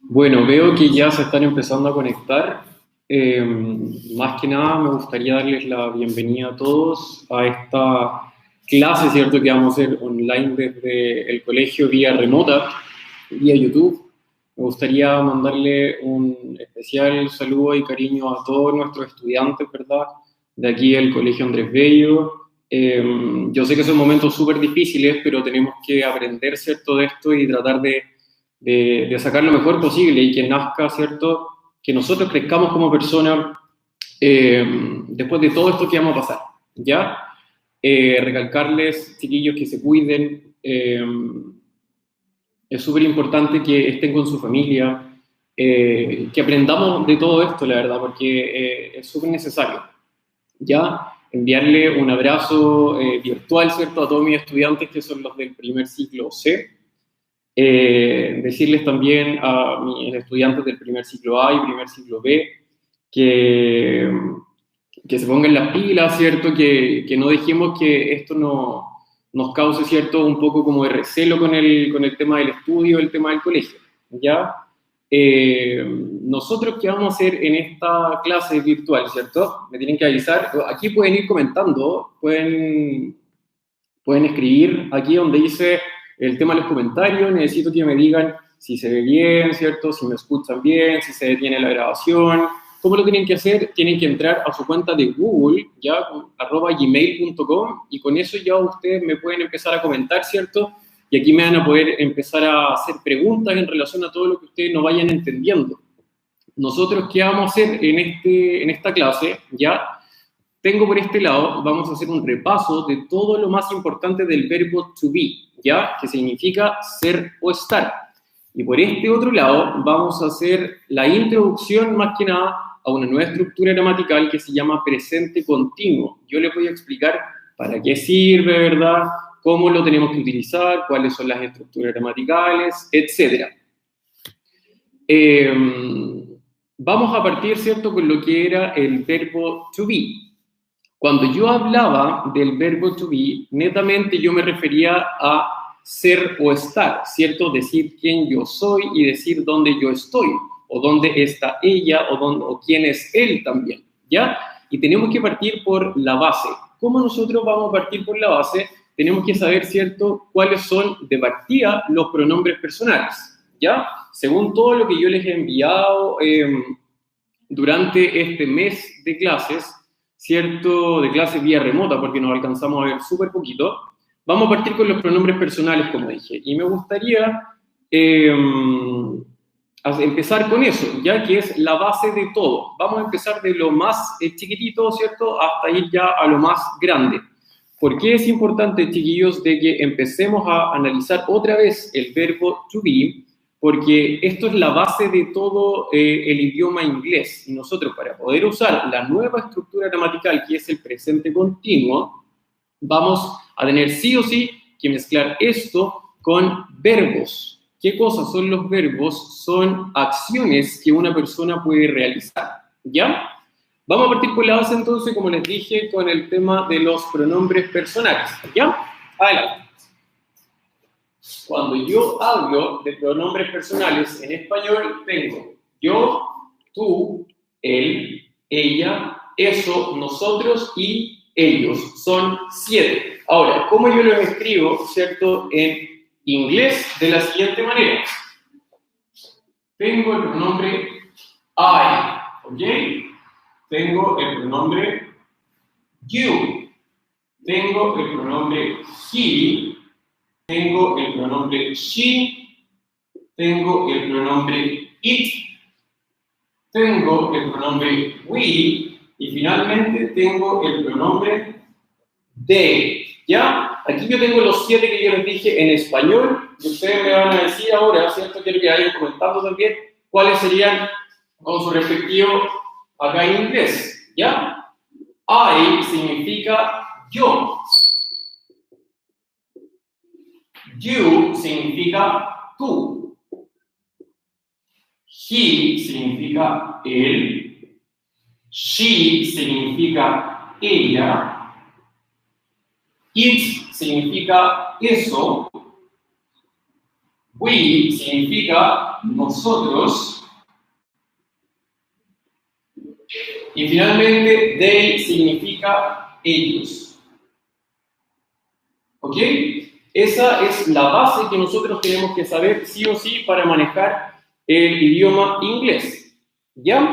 Bueno, veo que ya se están empezando a conectar. Más que nada me gustaría darles la bienvenida a todos a esta clase, ¿cierto? Que vamos a hacer online desde el colegio vía remota, vía YouTube. Me gustaría mandarle un especial saludo y cariño a todos nuestros estudiantes, ¿verdad? De aquí el Colegio Andrés Bello. Yo sé que son momentos súper difíciles, pero tenemos que aprender, ¿cierto? De esto y tratar de sacar lo mejor posible y que nazca, ¿cierto? Que nosotros crezcamos como personas después de todo esto que vamos a pasar, ¿ya? Recalcarles, chiquillos, que se cuiden. Es súper importante que estén con su familia, que aprendamos de todo esto, la verdad, porque es súper necesario, ¿ya? Enviarle un abrazo virtual, ¿cierto? A todos mis estudiantes que son los del primer ciclo C. Decirles también a mis estudiantes del primer ciclo A y primer ciclo B que, que se pongan las pilas, ¿cierto? Que no dejemos que esto nos cause, ¿cierto? Un poco como de recelo con el tema del estudio, el tema del colegio, ¿ya? Nosotros, ¿qué vamos a hacer en esta clase virtual, ¿cierto? Me tienen que avisar. Aquí pueden ir comentando, pueden escribir aquí donde dice el tema de los comentarios. Necesito que me digan si se ve bien, ¿cierto? Si me escuchan bien, si se detiene la grabación. ¿Cómo lo tienen que hacer? Tienen que entrar a su cuenta de Google, ya, @gmail.com, y con eso ya ustedes me pueden empezar a comentar, ¿cierto? Y aquí me van a poder empezar a hacer preguntas en relación a todo lo que ustedes no vayan entendiendo. Nosotros, ¿qué vamos a hacer en esta clase? Ya, tengo por este lado, vamos a hacer un repaso de todo lo más importante del verbo to be, ¿ya? Que significa ser o estar. Y por este otro lado, vamos a hacer la introducción, más que nada, a una nueva estructura gramatical que se llama presente continuo. Yo les voy a explicar para qué sirve, ¿verdad? Cómo lo tenemos que utilizar, cuáles son las estructuras gramaticales, etc. Vamos a partir, ¿cierto?, con lo que era el verbo to be. Cuando yo hablaba del verbo to be, netamente yo me refería a ser o estar, ¿cierto? Decir quién yo soy y decir dónde yo estoy, o dónde está ella, o quién es él también, ¿ya? Y tenemos que partir por la base. ¿Cómo nosotros vamos a partir por la base? Tenemos que saber, ¿cierto?, cuáles son de partida los pronombres personales, ¿ya? Según todo lo que yo les he enviado durante este mes de clases, ¿cierto? De clases vía remota, porque nos alcanzamos a ver súper poquito. Vamos a partir con los pronombres personales, como dije. Y me gustaría empezar con eso, ya que es la base de todo. Vamos a empezar de lo más chiquitito, ¿cierto?, hasta ir ya a lo más grande. ¿Por qué es importante, chiquillos, de que empecemos a analizar otra vez el verbo to be? Porque esto es la base de todo el idioma inglés. Y nosotros, para poder usar la nueva estructura gramatical, que es el presente continuo, vamos a tener sí o sí que mezclar esto con verbos. ¿Qué cosas son los verbos? Son acciones que una persona puede realizar, ¿ya? Vamos a partir por la base, entonces, como les dije, con el tema de los pronombres personales, ¿ya? Adelante. Cuando yo hablo de pronombres personales en español, tengo yo, tú, él, ella, eso, nosotros y ellos. Son 7. Ahora, ¿cómo yo los escribo, cierto, en inglés? De la siguiente manera. Tengo el pronombre I, ¿ok? Tengo el pronombre you. Tengo el pronombre he. Tengo el pronombre she, tengo el pronombre it, tengo el pronombre we y finalmente tengo el pronombre they. ¿Ya? Aquí yo tengo los 7 que yo les dije en español y ustedes me van a decir ahora, ¿cierto? Quiero que vayan comentando también cuáles serían con su respectivo acá en inglés. ¿Ya? I significa yo. You significa tú. He significa él. She significa ella. It significa eso. We significa nosotros. Y finalmente, they significa ellos. ¿Ok? Esa es la base que nosotros tenemos que saber sí o sí para manejar el idioma inglés. ¿Ya?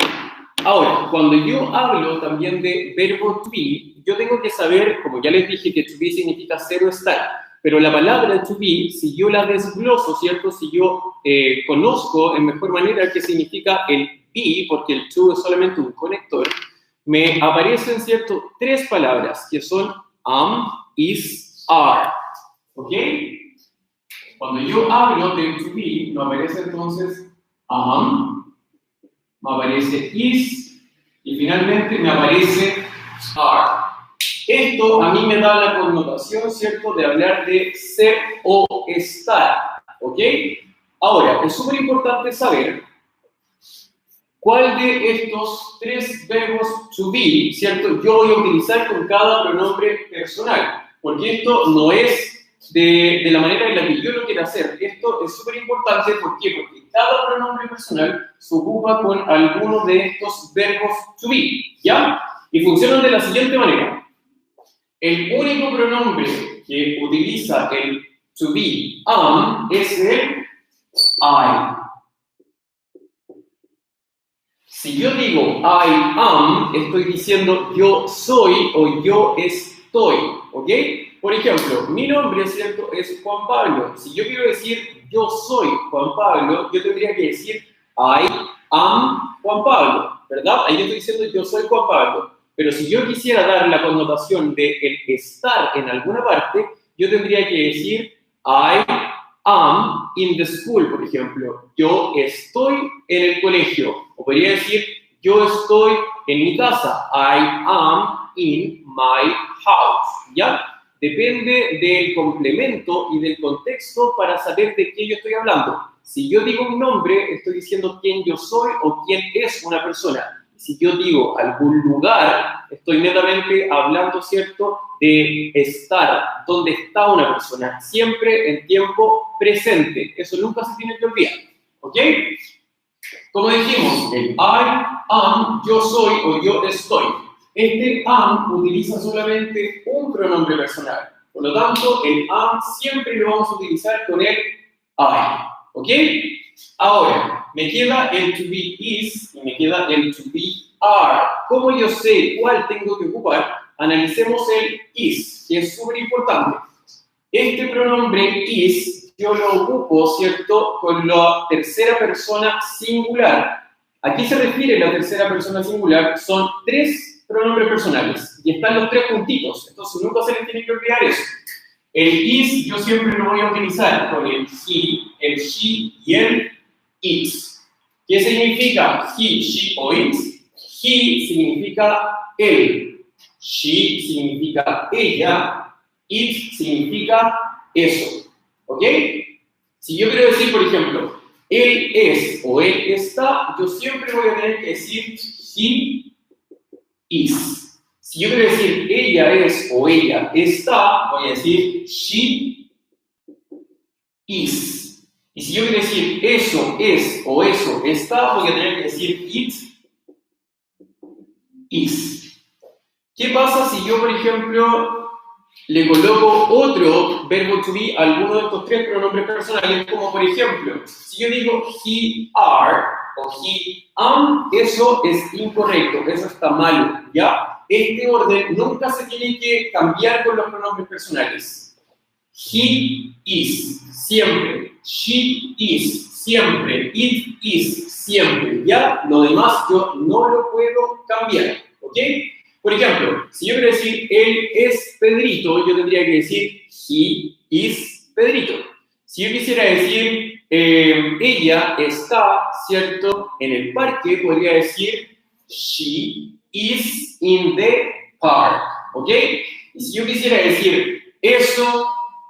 Ahora, cuando yo hablo también de verbo to be, yo tengo que saber, como ya les dije, que to be significa ser o estar, pero la palabra to be, si yo la desgloso, ¿cierto? Si yo conozco en mejor manera qué significa el be, porque el to es solamente un conector, me aparecen, ¿cierto? Tres palabras que son am, is, are. ¿Ok? Cuando yo hablo de to be, me aparece entonces am, me aparece is y finalmente me aparece are. Esto a mí me da la connotación, ¿cierto?, de hablar de ser o estar. ¿Ok? Ahora, es súper importante saber cuál de estos tres verbos to be, ¿cierto?, yo voy a utilizar con cada pronombre personal. Porque esto no es de la manera en la que yo lo quiero hacer. Esto es súper importante, ¿por qué? Porque cada pronombre personal se ocupa con alguno de estos verbos to be, ¿ya? Y funcionan de la siguiente manera. El único pronombre que utiliza el to be, am, es el I. Si yo digo I am, estoy diciendo yo soy o yo estoy, ¿ok? Por ejemplo, mi nombre, ¿cierto?, es Juan Pablo. Si yo quiero decir yo soy Juan Pablo, yo tendría que decir I am Juan Pablo, ¿verdad? Ahí yo estoy diciendo yo soy Juan Pablo. Pero si yo quisiera dar la connotación de el estar en alguna parte, yo tendría que decir I am in the school, por ejemplo. Yo estoy en el colegio. O podría decir yo estoy en mi casa. I am in my house. ¿Ya? Depende del complemento y del contexto para saber de qué yo estoy hablando. Si yo digo un nombre, estoy diciendo quién yo soy o quién es una persona. Si yo digo algún lugar, estoy netamente hablando, ¿cierto?, de estar, dónde está una persona, siempre en tiempo presente. Eso nunca se tiene que olvidar. ¿Ok? Como dijimos, el I am, yo soy o yo estoy. Este am utiliza solamente un pronombre personal. Por lo tanto, el am siempre lo vamos a utilizar con el I. ¿Ok? Ahora, me queda el to be is y me queda el to be are. ¿Cómo yo sé cuál tengo que ocupar? Analicemos el is, que es súper importante. Este pronombre is yo lo ocupo, ¿cierto?, con la tercera persona singular. ¿A qué se refiere la tercera persona singular? Son tres pronombres personales y están los tres juntitos, entonces nunca se les tiene que olvidar eso. El is yo siempre lo voy a utilizar con el he, el she y el it. ¿Qué significa he, she o it? He significa él, she significa ella, it significa eso. ¿Ok? Si yo quiero decir, por ejemplo, él es o él está, yo siempre voy a tener que decir he is. Si yo quiero decir ella es o ella está, voy a decir she is. Y si yo quiero decir eso es o eso está, voy a tener que decir it is. ¿Qué pasa si yo, por ejemplo, le coloco otro verbo to be a alguno de estos tres pronombres personales? Como por ejemplo, si yo digo he are o he am, eso es incorrecto, eso está malo, ¿ya? Este orden nunca se tiene que cambiar con los pronombres personales. He is, siempre. She is, siempre. It is, siempre. ¿Ya? Lo demás yo no lo puedo cambiar, ¿ok? Por ejemplo, si yo quiero decir él es Pedrito, yo tendría que decir he is Pedrito. Si yo quisiera decir ella está, ¿cierto?, en el parque, podría decir she is in the park, ¿ok? Y si yo quisiera decir eso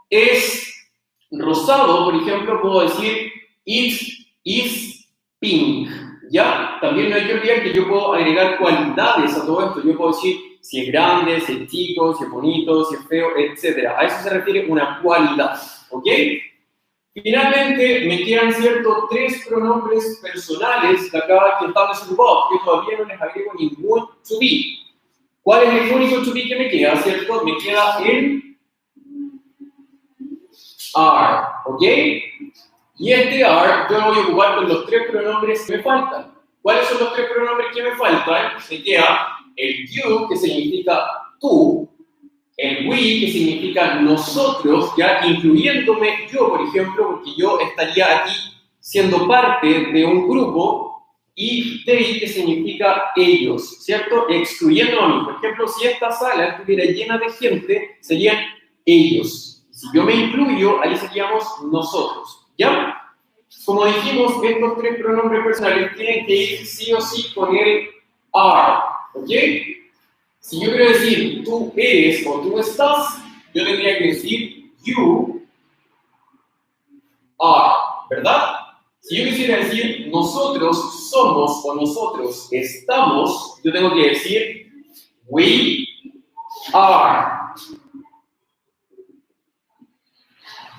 es rosado, por ejemplo, puedo decir it is pink, Ya, también no hay que olvidar que yo puedo agregar cualidades a todo esto. Yo puedo decir si es grande, si es chico, si es bonito, si es feo, etc. A eso se refiere una cualidad, ¿ok? Finalmente, me quedan, ¿cierto?, 3 pronombres personales que acá que están desocupados, que todavía no les agrego ningún to be. ¿Cuál es el único to be que me queda, cierto? Me queda el are, ¿ok? Y este are yo lo voy a ocupar con los 3 pronombres que me faltan. ¿Cuáles son los 3 pronombres que me faltan? Me queda el you, que significa tú, el we, que significa nosotros, ya incluyéndome yo, por ejemplo, porque yo estaría aquí siendo parte de un grupo, y they, que significa ellos, ¿cierto? Excluyendo a mí. Por ejemplo, si esta sala estuviera llena de gente, serían ellos. Si yo me incluyo, ahí seríamos nosotros, ¿ya? Como dijimos, estos 3 pronombres personales tienen que ir sí o sí con el are, ¿ok? Si yo quiero decir tú eres o tú estás, yo tendría que decir you are, ¿verdad? Si yo quisiera decir nosotros somos o nosotros estamos, yo tengo que decir we are.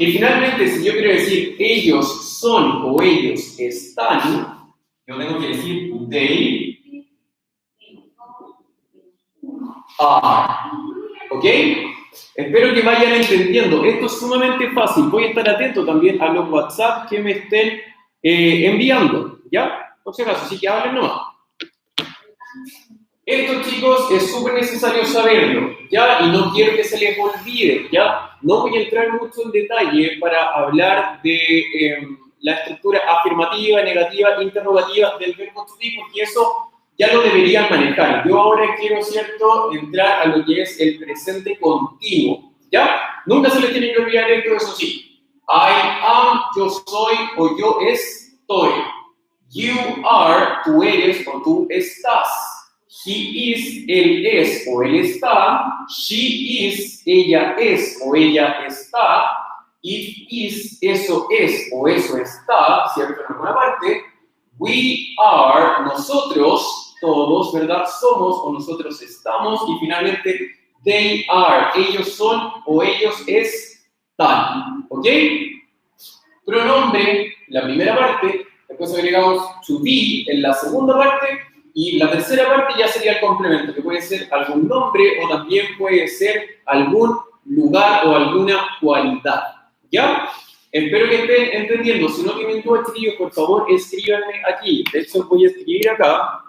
Y finalmente, si yo quiero decir ellos son o ellos están, yo tengo que decir they are. ¿Ok? Espero que vayan entendiendo. Esto es sumamente fácil. Voy a estar atento también a los WhatsApp que me estén enviando. ¿Ya? Por si acaso, así que hablen nomás. Esto, chicos, es súper necesario saberlo, ¿ya? Y no quiero que se les olvide, ¿ya? No voy a entrar mucho en detalle para hablar de la estructura afirmativa, negativa, interrogativa del verbo to be, porque eso ya lo deberían manejar. Yo ahora quiero, ¿cierto?, entrar a lo que es el presente continuo, ¿ya? Nunca se les tiene que olvidar esto, eso sí. I am, yo soy o yo estoy. You are, tú eres o tú estás. He is, él es o él está. She is, ella es o ella está. It is, eso es o eso está, ¿cierto? En alguna parte. We are, nosotros, todos, ¿verdad? Somos o nosotros estamos. Y finalmente, they are, ellos son o ellos están. ¿Ok? Pronombre, la primera parte. Después agregamos to be en la segunda parte. Y la tercera parte ya sería el complemento, que puede ser algún nombre o también puede ser algún lugar o alguna cualidad. ¿Ya? Espero que estén entendiendo. Si no tienen dudas, chiquillos, por favor, escríbanme aquí. De hecho, voy a escribir acá.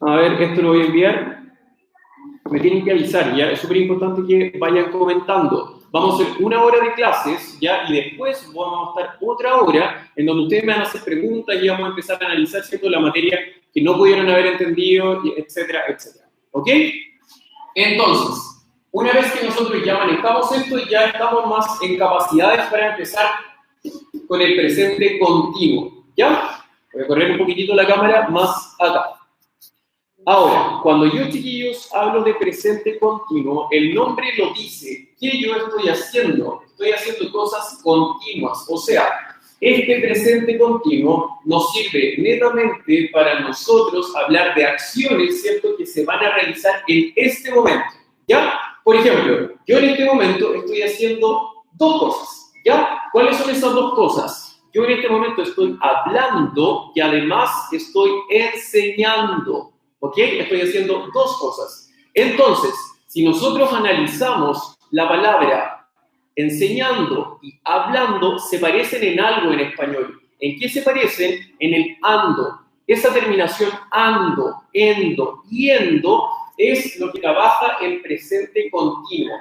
A ver, esto lo voy a enviar. Me tienen que avisar, ¿ya? Es súper importante que vayan comentando. Vamos a hacer 1 hora de clases, ¿ya? Y después vamos a estar otra hora en donde ustedes me van a hacer preguntas y vamos a empezar a analizar, ¿cierto?, la materia que no pudieron haber entendido, etcétera, etcétera. ¿Ok? Entonces, una vez que nosotros ya manejamos esto, ya estamos más en capacidades para empezar con el presente continuo, ¿ya? Voy a correr un poquitito la cámara más acá. Ahora, cuando yo, chiquillos, hablo de presente continuo, el nombre lo dice. ¿Qué yo estoy haciendo? Estoy haciendo cosas continuas. O sea, este presente continuo nos sirve netamente para nosotros hablar de acciones, ¿cierto?, que se van a realizar en este momento, ¿ya? Por ejemplo, yo en este momento estoy haciendo 2 cosas, ¿ya? ¿Cuáles son esas 2 cosas? Yo en este momento estoy hablando y además estoy enseñando. ¿Ok? Estoy haciendo 2 cosas. Entonces, si nosotros analizamos la palabra enseñando y hablando, se parecen en algo en español. ¿En qué se parecen? En el ando. Esa terminación ando, endo, yendo es lo que trabaja el presente continuo.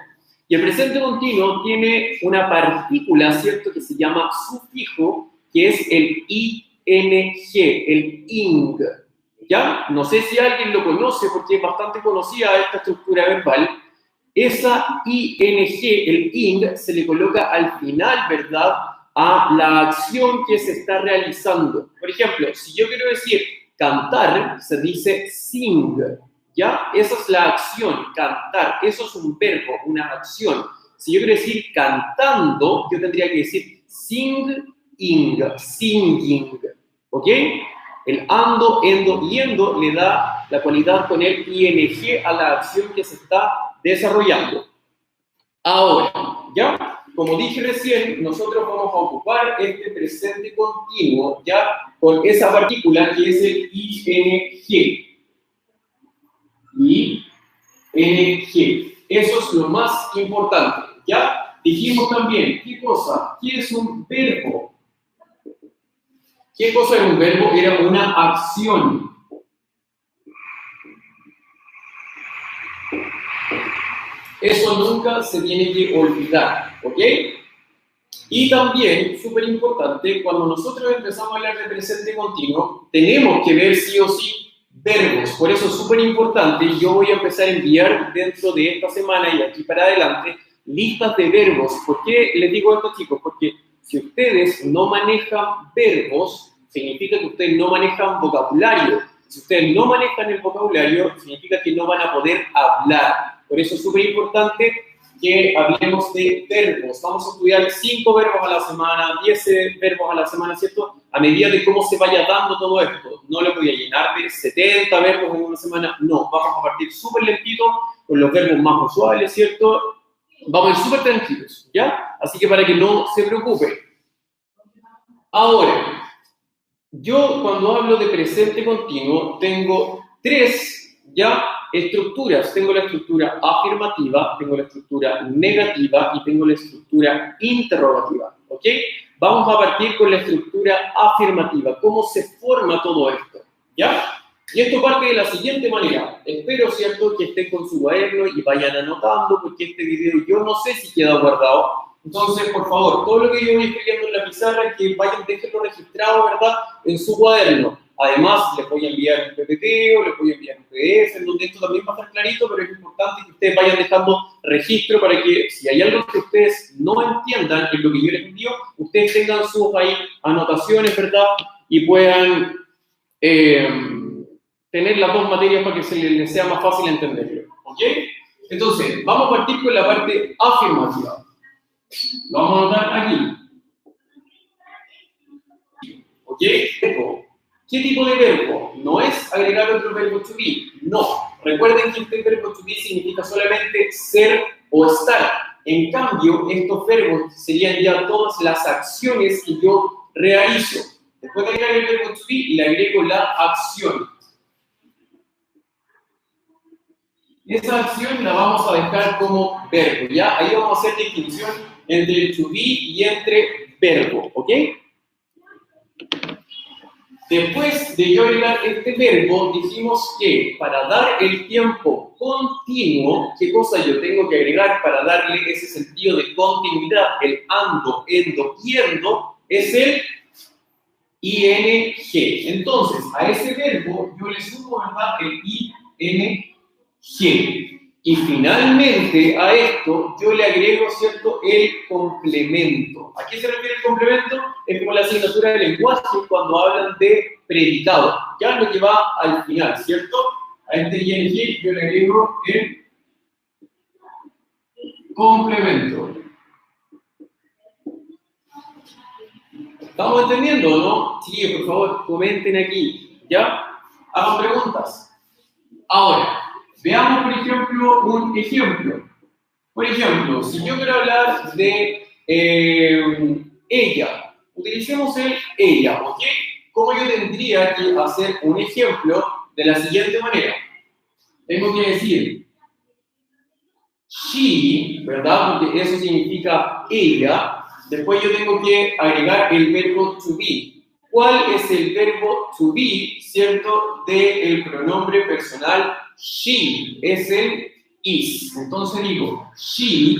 Y el presente continuo tiene una partícula, ¿cierto?, que se llama sufijo, que es el ing, el ing. ¿Ya? No sé si alguien lo conoce porque es bastante conocida esta estructura verbal. Esa ing, el ing, se le coloca al final, ¿verdad?, a la acción que se está realizando. Por ejemplo, si yo quiero decir cantar, se dice sing, ¿ya? Esa es la acción, cantar. Eso es un verbo, una acción. Si yo quiero decir cantando, yo tendría que decir singing, ¿ok? El ando, endo, yendo le da la cualidad con el ing a la acción que se está desarrollando. Ahora, ¿ya? Como dije recién, nosotros vamos a ocupar este presente continuo, ¿ya? Con esa partícula que es el ing. ing. Eso es lo más importante, ¿ya? Dijimos también, ¿qué cosa? ¿Qué es un verbo? ¿Qué cosa era un verbo? Era una acción. Eso nunca se tiene que olvidar, ¿ok? Y también, súper importante, cuando nosotros empezamos a hablar de presente continuo, tenemos que ver sí o sí verbos. Por eso es súper importante, yo voy a empezar a enviar dentro de esta semana y aquí para adelante listas de verbos. ¿Por qué les digo esto, chicos? Porque si ustedes no manejan verbos, significa que ustedes no manejan vocabulario. Si ustedes no manejan el vocabulario, significa que no van a poder hablar. Por eso es súper importante que hablemos de verbos. Vamos a estudiar 5 verbos a la semana, 10 verbos a la semana, ¿cierto? A medida de cómo se vaya dando todo esto. No le voy a llenar de 70 verbos en una semana, no. Vamos a partir súper lentito con los verbos más usuales, ¿cierto? Vamos a ir súper tranquilos, ¿ya? Así que para que no se preocupen. Ahora, yo cuando hablo de presente continuo tengo 3, ¿ya? Estructuras. Tengo la estructura afirmativa, tengo la estructura negativa y tengo la estructura interrogativa, ¿ok? Vamos a partir con la estructura afirmativa. ¿Cómo se forma todo esto? ¿Ya? Y esto parte de la siguiente manera. Espero, ¿cierto?, que estén con su cuaderno y vayan anotando, porque este video yo no sé si queda guardado. Entonces, por favor, todo lo que yo voy escribiendo en la pizarra, que vayan, déjenlo registrado, ¿verdad?, en su cuaderno. Además, les voy a enviar un PPT o les voy a enviar un PDF, en donde esto también va a estar clarito, pero es importante que ustedes vayan dejando registro para que, si hay algo que ustedes no entiendan en lo que yo les envío, ustedes tengan sus ahí anotaciones, ¿verdad?, y puedan tener las 2 materias para que se les sea más fácil entenderlo, ¿ok? Entonces, vamos a partir con la parte afirmativa. Lo vamos a anotar aquí. ¿Ok? ¿Qué tipo de verbo? No es agregar otro verbo to be. No. Recuerden que este verbo to be significa solamente ser o estar. En cambio, estos verbos serían ya todas las acciones que yo realizo. Después de agregar el verbo to be, le agrego la acción. Esa acción la vamos a dejar como verbo, ¿ya? Ahí vamos a hacer distinción entre to be y entre verbo, ¿ok? Después de yo agregar este verbo, dijimos que para dar el tiempo continuo, ¿qué cosa yo tengo que agregar para darle ese sentido de continuidad? El ando, endo, yendo, es el ing. Entonces, a ese verbo yo le sumo, ¿verdad?, el ing. Y finalmente a esto yo le agrego, ¿cierto?, el complemento. ¿A qué se refiere el complemento? Es como la asignatura de lenguaje cuando hablan de predicado. Ya lo que va al final, ¿cierto? A este ing yo le agrego el complemento. ¿Estamos entendiendo o no? Sí, por favor, comenten aquí, ¿ya? Hagan preguntas. Ahora, veamos, por ejemplo, un ejemplo. Por ejemplo, si yo quiero hablar de ella, utilicemos el ella, ¿ok? ¿Cómo yo tendría que hacer un ejemplo de la siguiente manera? Tengo que decir she, ¿verdad? Porque eso significa ella. Después yo tengo que agregar el verbo to be. ¿Cuál es el verbo to be, cierto, del pronombre personal she? Es el is. Entonces digo, she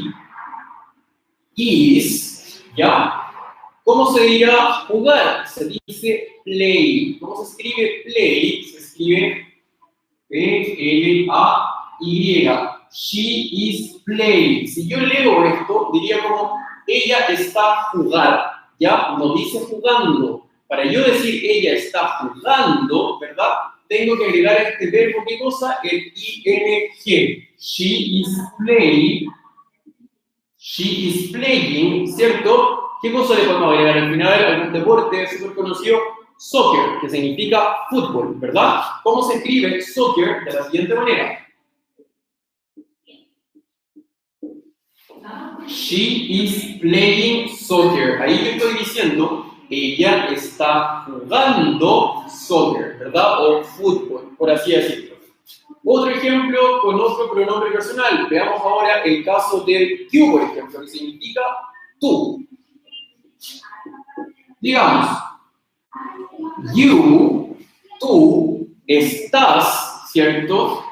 is, ¿ya? ¿Cómo se dirá jugar? Se dice play. ¿Cómo se escribe play? Se escribe P-L-A-Y. She is playing. Si yo leo esto, diría como ella está jugando, ¿ya? No dice jugando. Para yo decir ella está jugando, ¿verdad?, tengo que agregar este verbo, ¿qué cosa? El ing. She is playing. She is playing, ¿cierto? ¿Qué cosa le podemos agregar al final? Algún deporte súper conocido. Soccer, que significa fútbol, ¿verdad? ¿Cómo se escribe soccer? De la siguiente manera. She is playing soccer. Ahí yo estoy diciendo, ella está jugando soccer, ¿verdad? O fútbol, por así decirlo. Otro ejemplo con otro pronombre personal. Veamos ahora el caso del you, por ejemplo, que significa tú. Digamos, you, tú, estás, ¿cierto?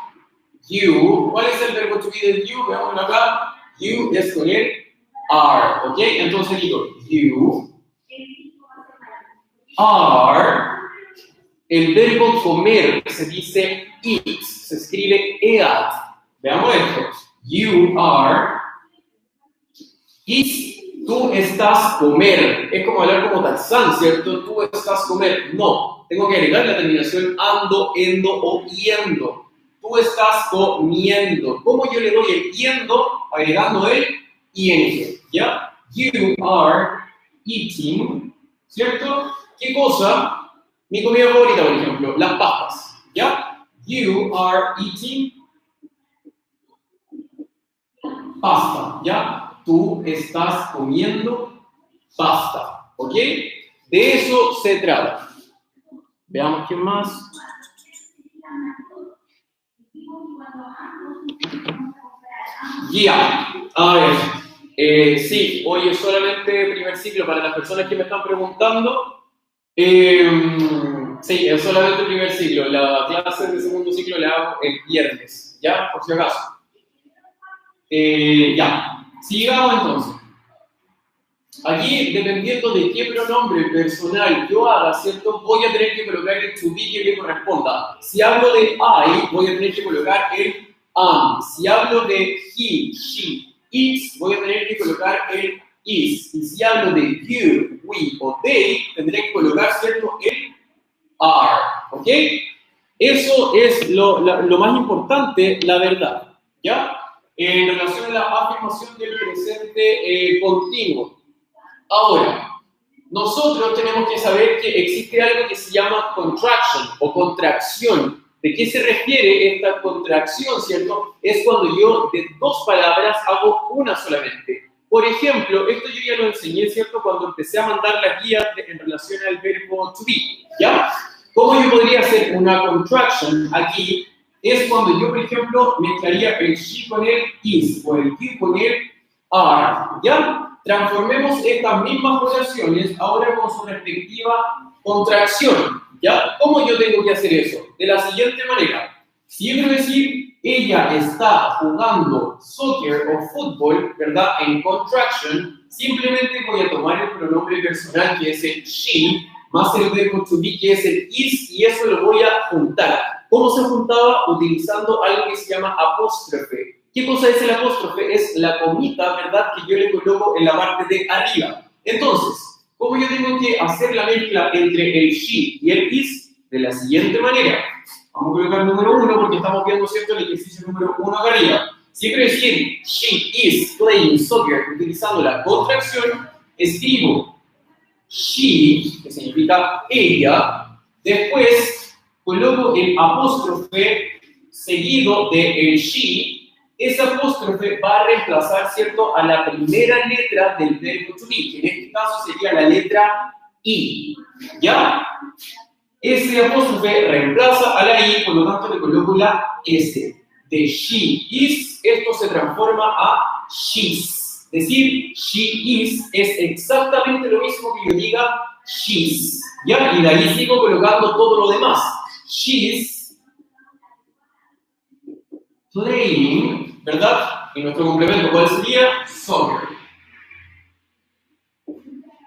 You, ¿cuál es el verbo to be del you? Veámoslo acá. You es con el are, ¿ok? Entonces digo, you are. El verbo comer se dice eat, se escribe eat. Veamos esto. You are, eat, tú estás comer. Es como hablar como Tarzán, ¿cierto? Tú estás comer. No, tengo que agregar la terminación ando, endo o yendo. Tú estás comiendo. ¿Cómo yo le doy el yendo? Agregando el ing, ¿ya? You are eating, ¿cierto? ¿Qué cosa? Mi comida favorita, por ejemplo, las pastas, ¿ya? You are eating pasta, ¿ya? Tú estás comiendo pasta, ¿ok? De eso se trata. Veamos quién más. Ya, a ver, sí, hoy es solamente primer ciclo para las personas que me están preguntando. Sí, es solamente el primer ciclo. La clase de segundo ciclo la hago el viernes, ¿ya? Por si acaso. Ya, sigamos entonces. Aquí, dependiendo de qué pronombre personal yo haga, ¿cierto? Voy a tener que colocar el to be que le corresponda. Si hablo de I, voy a tener que colocar el am. Si hablo de he, she, it, voy a tener que colocar el is. Y si hablo de you, we o they, tendré que colocar, ¿cierto? El are. ¿Ok? Eso es lo más importante, la verdad. ¿Ya? En relación a la afirmación del presente continuo. Ahora, nosotros tenemos que saber que existe algo que se llama contraction o contracción. ¿De qué se refiere esta contracción, cierto? Es cuando yo de dos palabras hago una solamente. Por ejemplo, esto yo ya lo enseñé, ¿cierto? Cuando empecé a mandar las guías en relación al verbo to be, ¿ya? ¿Cómo yo podría hacer una contraction aquí? Es cuando yo, por ejemplo, mezclaría el she con el is o el you con el are, ¿ya? Transformemos estas mismas oraciones ahora con su respectiva contracción, ¿ya? ¿Cómo yo tengo que hacer eso? De la siguiente manera. Si yo quiero decir, ella está jugando soccer o fútbol, ¿verdad? En contraction, simplemente voy a tomar el pronombre personal que es el she, más el verbo to be que es el is, y eso lo voy a juntar. ¿Cómo se juntaba? Utilizando algo que se llama apóstrofe. ¿Qué cosa es el apóstrofe? Es la comita, ¿verdad?, que yo le coloco en la parte de arriba. Entonces, ¿cómo yo tengo que hacer la mezcla entre el she y el is? De la siguiente manera. Vamos a colocar el número 1 porque estamos viendo, ¿cierto?, el ejercicio número 1 acá arriba. Si quiero decir she is playing soccer utilizando la contracción, escribo she, que significa ella, después coloco el apóstrofe seguido de el she. Esa apóstrofe va a reemplazar, ¿cierto?, a la primera letra del verbo to be, que en este caso sería la letra I, ¿ya? Ese apóstrofe reemplaza a la I, por lo tanto le coloco la S. De she is, esto se transforma a she's. Decir she is es exactamente lo mismo que yo diga she's, ¿ya? Y de ahí sigo colocando todo lo demás. She's playing, ¿verdad? Y nuestro complemento, ¿cuál sería? Soccer.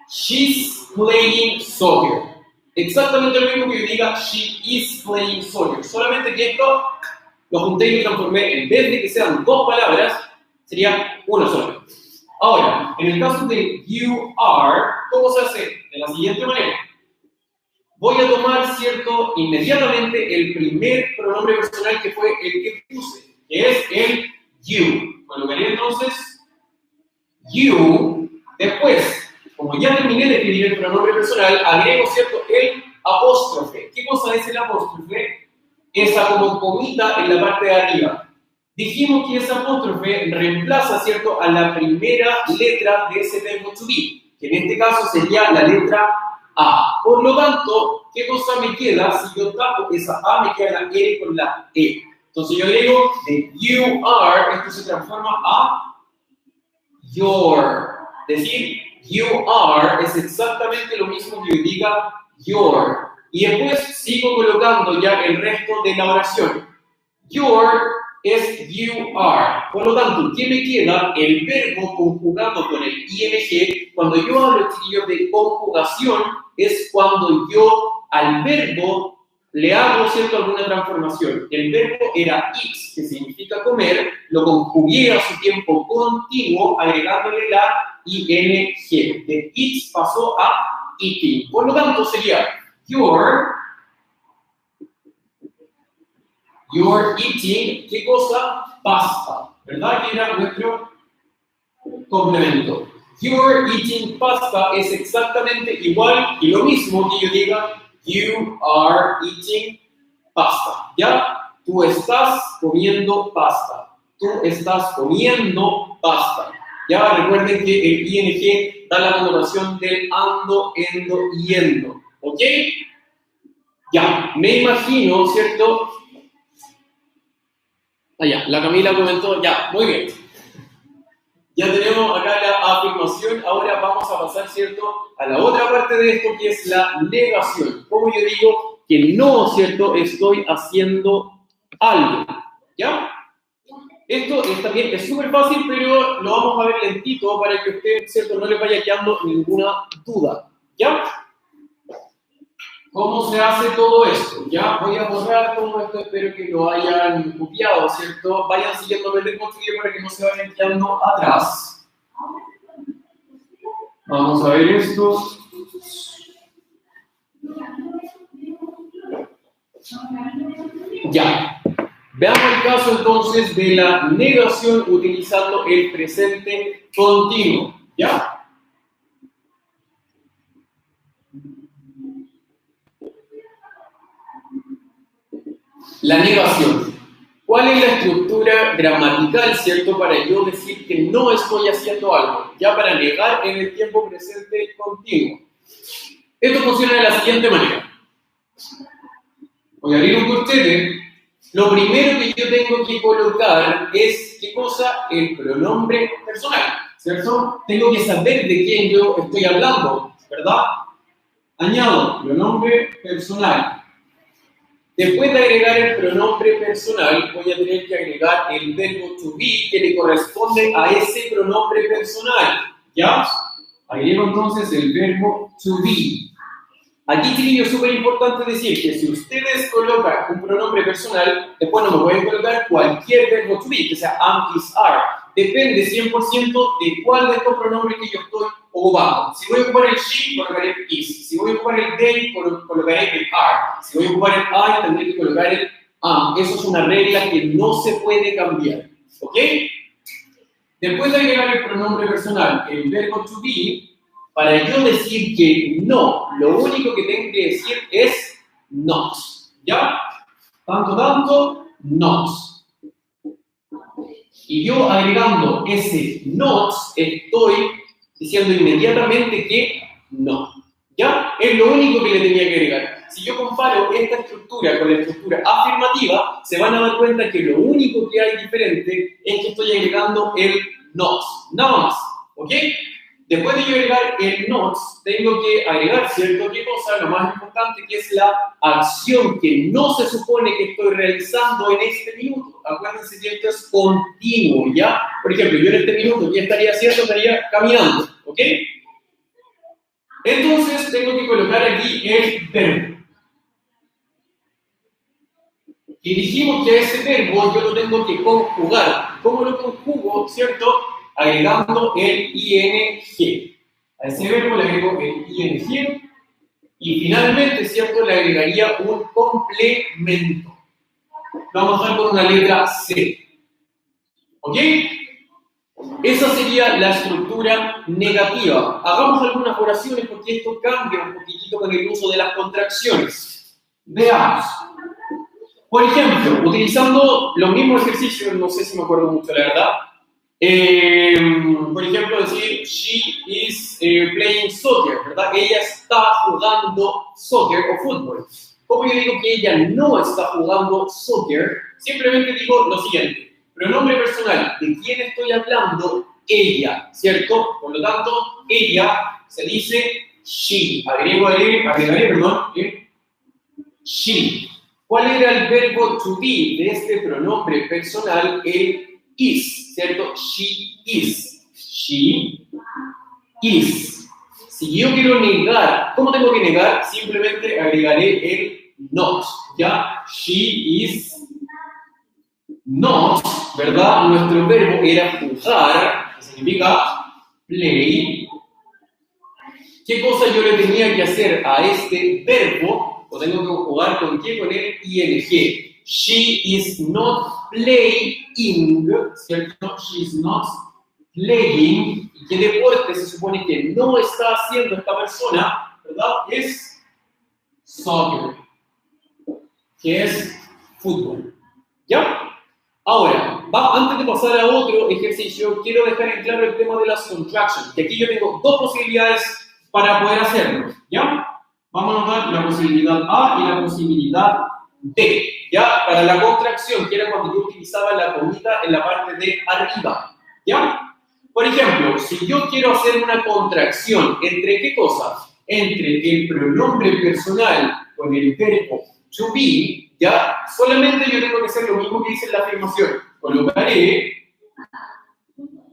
She's playing soccer. Exactamente lo mismo que yo diga she is playing soccer. Solamente que esto lo junté y lo transformé. En vez de que sean dos palabras, sería una sola. Ahora, en el caso de you are, ¿cómo se hace? De la siguiente manera. Voy a tomar, ¿cierto?, inmediatamente el primer pronombre personal que fue el que puse, que es el you. Colocaría entonces you, después, como ya terminé de escribir el pronombre personal, agrego, ¿cierto?, el apóstrofe. ¿Qué cosa es el apóstrofe? Esa como comita en la parte de arriba. Dijimos que esa apóstrofe reemplaza, ¿cierto?, a la primera letra de ese verbo to be, que en este caso sería la letra A. Por lo tanto, ¿qué cosa me queda? Si yo tapo esa A, me queda la E con la E. Entonces yo agrego de you are, esto se transforma a your. Decir you are es exactamente lo mismo que yo diga your. Y después sigo colocando ya el resto de la oración. Your es you are. Por lo tanto, ¿qué me queda? El verbo conjugado con el ing. Cuando yo hablo, chiquillos, de conjugación, es cuando yo al verbo le hago, ¿cierto?, alguna transformación. El verbo era eat, que significa comer, lo conjugué a su tiempo continuo agregándole la ing. De eat pasó a eating. Por lo tanto, sería you're eating, ¿qué cosa? Pasta, ¿verdad? Que era nuestro complemento. You're eating pasta es exactamente igual y lo mismo que yo diga you are eating pasta, ¿ya? Tú estás comiendo pasta. Tú estás comiendo pasta. Ya recuerden que el ing da la connotación del ando, endo, yendo. ¿Ok? Ya, me imagino, ¿cierto? Ya, la Camila comentó, ya, muy bien. Ya tenemos acá la afirmación, ahora vamos a pasar, ¿cierto?, a la otra parte de esto que es la negación. Como yo digo que no, ¿cierto?, estoy haciendo algo, ¿ya? Esto también es súper fácil, pero lo vamos a ver lentito para que usted, ¿cierto?, no le vaya quedando ninguna duda, ¿ya? ¿Cómo se hace todo esto? Ya voy a borrar todo esto, espero que lo hayan copiado, ¿cierto? Vayan siguiendo el ritmo para que no se vayan quedando atrás. Vamos a ver esto. Ya. Veamos el caso entonces de la negación utilizando el presente continuo, ¿ya? La negación. ¿Cuál es la estructura gramatical, cierto, para yo decir que no estoy haciendo algo? Ya para negar en el tiempo presente continuo. Esto funciona de la siguiente manera. Voy a abrir un corchete. Lo primero que yo tengo que colocar es, ¿qué cosa? El pronombre personal, ¿cierto? Tengo que saber de quién yo estoy hablando, ¿verdad? Añado pronombre personal. Después de agregar el pronombre personal, voy a tener que agregar el verbo to be que le corresponde a ese pronombre personal, ¿ya? Agrego entonces el verbo to be. Aquí, chiquillos, es súper importante decir que si ustedes colocan un pronombre personal, después no me pueden colocar cualquier verbo to be, que sea am, is, are. Depende 100% de cuál de estos pronombres que yo estoy ocupando. Si voy a ocupar el she, colocaré el is. Si voy a ocupar el they, colocaré el are. Si voy a ocupar el I, tendré que colocar el am. Eso es una regla que no se puede cambiar. ¿Ok? Después de agregar el pronombre personal, el verbo to be, para yo decir que no, lo único que tengo que decir es not. ¿Ya? Tanto, not. Y yo agregando ese not, estoy diciendo inmediatamente que no. ¿Ya? Es lo único que le tenía que agregar. Si yo comparo esta estructura con la estructura afirmativa, se van a dar cuenta que lo único que hay diferente es que estoy agregando el not. Nada más. ¿Ok? Después de yo agregar el not, tengo que agregar, ¿cierto? ¿Qué cosa? Lo más importante, que es la acción que no se supone que estoy realizando en este minuto. Acuérdense que esto es continuo, ¿ya? Por ejemplo, yo en este minuto, ¿qué estaría haciendo? Estaría caminando, ¿ok? Entonces, tengo que colocar aquí el verbo. Y dijimos que ese verbo yo lo tengo que conjugar. ¿Cómo lo conjugo, cierto? Agregando el ing. A ese verbo le agrego el ing y finalmente, ¿cierto?, le agregaría un complemento. Vamos a dar con una letra C. ¿Ok? Esa sería la estructura negativa. Hagamos algunas oraciones porque esto cambia un poquitito con el uso de las contracciones. Veamos. Por ejemplo, utilizando los mismos ejercicios, no sé si me acuerdo mucho, la verdad. Por ejemplo, decir, she is playing soccer, ¿verdad? Ella está jugando soccer o fútbol. ¿Cómo yo digo que ella no está jugando soccer? Simplemente digo lo siguiente. Pronombre personal, ¿de quién estoy hablando? Ella, ¿cierto? Por lo tanto, ella se dice she. Agregaré, perdón, she. ¿Cuál era el verbo to be de este pronombre personal? El is, ¿cierto? She is. She is. Si yo quiero negar, ¿cómo tengo que negar? Simplemente agregaré el not, ¿ya? She is not, ¿verdad? Nuestro verbo era jugar, que significa play. ¿Qué cosa yo le tenía que hacer a este verbo? ¿O tengo que jugar con qué? Con el ing. She is not playing, ¿cierto? She is not playing. ¿Y qué deporte se supone que no está haciendo esta persona? ¿Verdad? Es soccer, que es fútbol. ¿Ya? Ahora, antes de pasar a otro ejercicio, quiero dejar en claro el tema de las contractions, que aquí yo tengo dos posibilidades para poder hacerlo, ¿ya? Vamos a notar la posibilidad A y la posibilidad B, ¿ya? Para la contracción, que era cuando yo utilizaba la comita en la parte de arriba, ¿ya? Por ejemplo, si yo quiero hacer una contracción, ¿entre qué cosas? Entre el pronombre personal con el verbo to be, ¿ya? Solamente yo tengo que hacer lo mismo que dice en la afirmación. Colocaré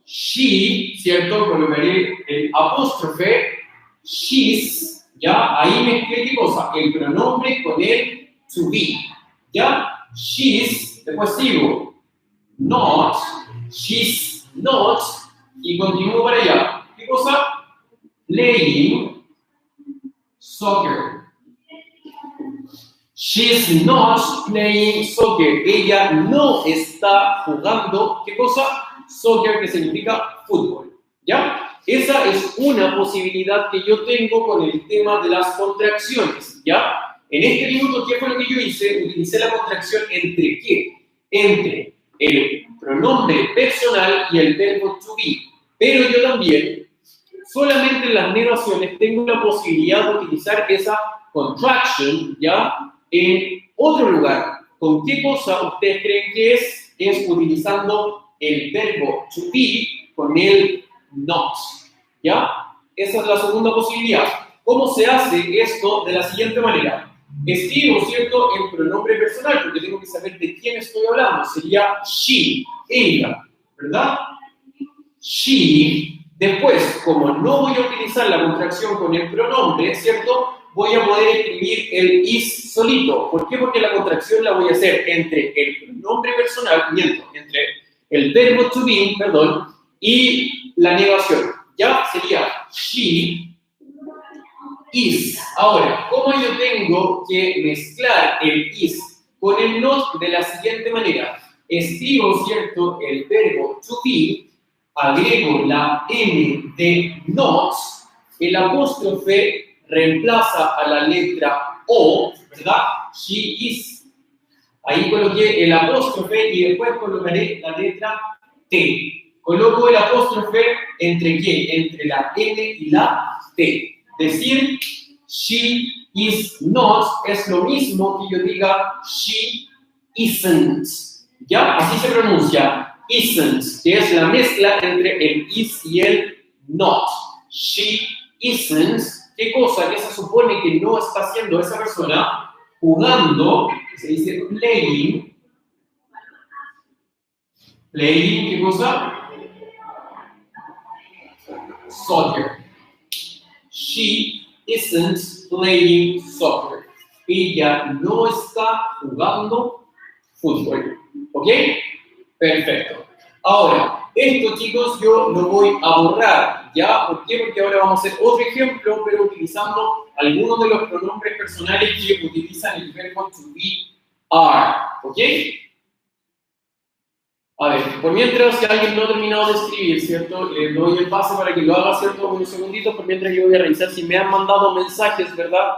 she, ¿cierto? Colocaré el apóstrofe, she's, ¿ya? Ahí mezclé qué cosa? El pronombre con el to be, ¿ya? She's, después sigo, not, she's not, y continúo para allá. ¿Qué cosa? Playing soccer. She's not playing soccer. Ella no está jugando, ¿qué cosa? Soccer, que significa fútbol, ¿ya? Esa es una posibilidad que yo tengo con el tema de las contracciones, ¿ya? En este minuto, ¿qué fue lo que yo hice? Utilicé la contracción ¿entre qué? Entre el pronombre personal y el verbo to be. Pero yo también, solamente en las negaciones, tengo la posibilidad de utilizar esa contraction, ¿ya? En otro lugar. ¿Con qué cosa ustedes creen que es? Es utilizando el verbo to be con el not, ¿ya? Esa es la segunda posibilidad. ¿Cómo se hace esto? De la siguiente manera. Escribo, ¿cierto?, el pronombre personal, porque tengo que saber de quién estoy hablando. Sería she, ella, ¿verdad? She. Después, como no voy a utilizar la contracción con el pronombre, ¿cierto?, voy a poder escribir el is solito. ¿Por qué? Porque la contracción la voy a hacer entre el pronombre personal, entre el verbo to be, perdón, y la negación. Ya sería she is. Ahora, ¿cómo yo tengo que mezclar el is con el not? De la siguiente manera. Escribo, ¿cierto?, el verbo to be, agrego la n de not, el apóstrofe reemplaza a la letra O, ¿verdad? She is. Ahí coloqué el apóstrofe y después colocaré la letra T. Coloco el apóstrofe ¿entre qué? Entre la N y la T. Decir she is not es lo mismo que yo diga she isn't. ¿Ya? Así se pronuncia. Isn't, que es la mezcla entre el is y el not. She isn't. ¿Qué cosa? Que se supone que no está haciendo esa persona jugando, que se dice playing. Playing, ¿qué cosa? Soccer. She isn't playing soccer. Ella no está jugando fútbol. ¿Ok? Perfecto. Ahora, esto, chicos, yo lo voy a borrar, ¿ya? ¿Por qué? Porque ahora vamos a hacer otro ejemplo, pero utilizando algunos de los pronombres personales que utilizan el verbo to be, are, ¿ok? A ver, por mientras, si alguien no ha terminado de escribir, ¿cierto? Le doy el pase para que lo haga, ¿cierto? Unos segunditos, por mientras yo voy a revisar si me han mandado mensajes, ¿verdad?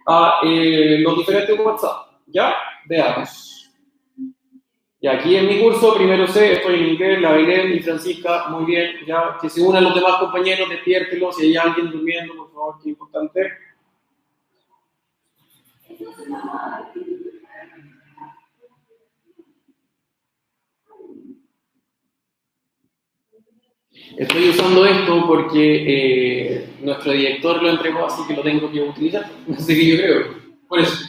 A los diferentes WhatsApp. ¿Ya? Veamos. Y aquí en mi curso, primero C, estoy en inglés, la Belén y Francisca, muy bien, ya, que se unan los demás compañeros, despiértelos, si hay alguien durmiendo, por favor, que es importante. Estoy usando esto porque nuestro director lo entregó, así que lo tengo que utilizar, así que yo creo, por eso.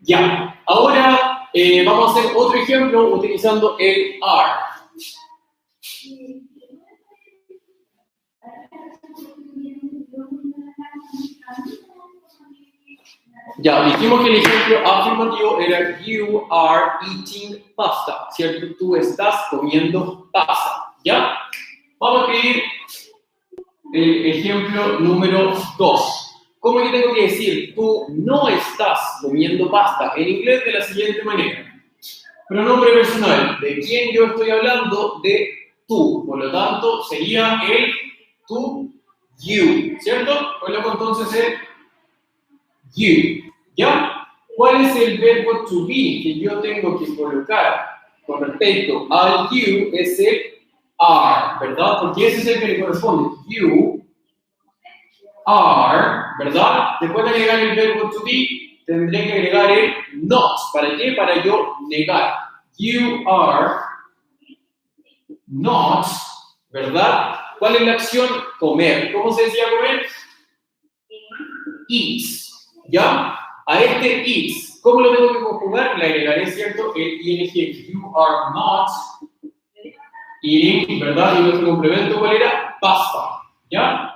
Ya, ahora vamos a hacer otro ejemplo utilizando el are. Ya, dijimos que el ejemplo afirmativo era you are eating pasta, ¿cierto? Tú estás comiendo pasta, ¿ya? Vamos a escribir el ejemplo número 2. ¿Cómo yo tengo que decir? Tú no estás comiendo pasta. En inglés de la siguiente manera. Pronombre personal. ¿De quién yo estoy hablando? De tú. Por lo tanto, sería el tú, you. ¿Cierto? Pues luego entonces el you. ¿Ya? ¿Cuál es el verbo to be que yo tengo que colocar con respecto al you? Es el are, ¿verdad? Porque ese es el que le corresponde. You are, ¿verdad? Después de agregar el verbo to be, tendré que agregar el not. ¿Para qué? Para yo negar. You are not, ¿verdad? ¿Cuál es la acción? Comer. ¿Cómo se decía comer? Eats. ¿Ya? A este eats, ¿cómo lo tengo que conjugar? Le agregaré, ¿cierto? El ing. You are not eating, ¿verdad? Y nuestro complemento, ¿cuál era? Pasta. ¿Ya?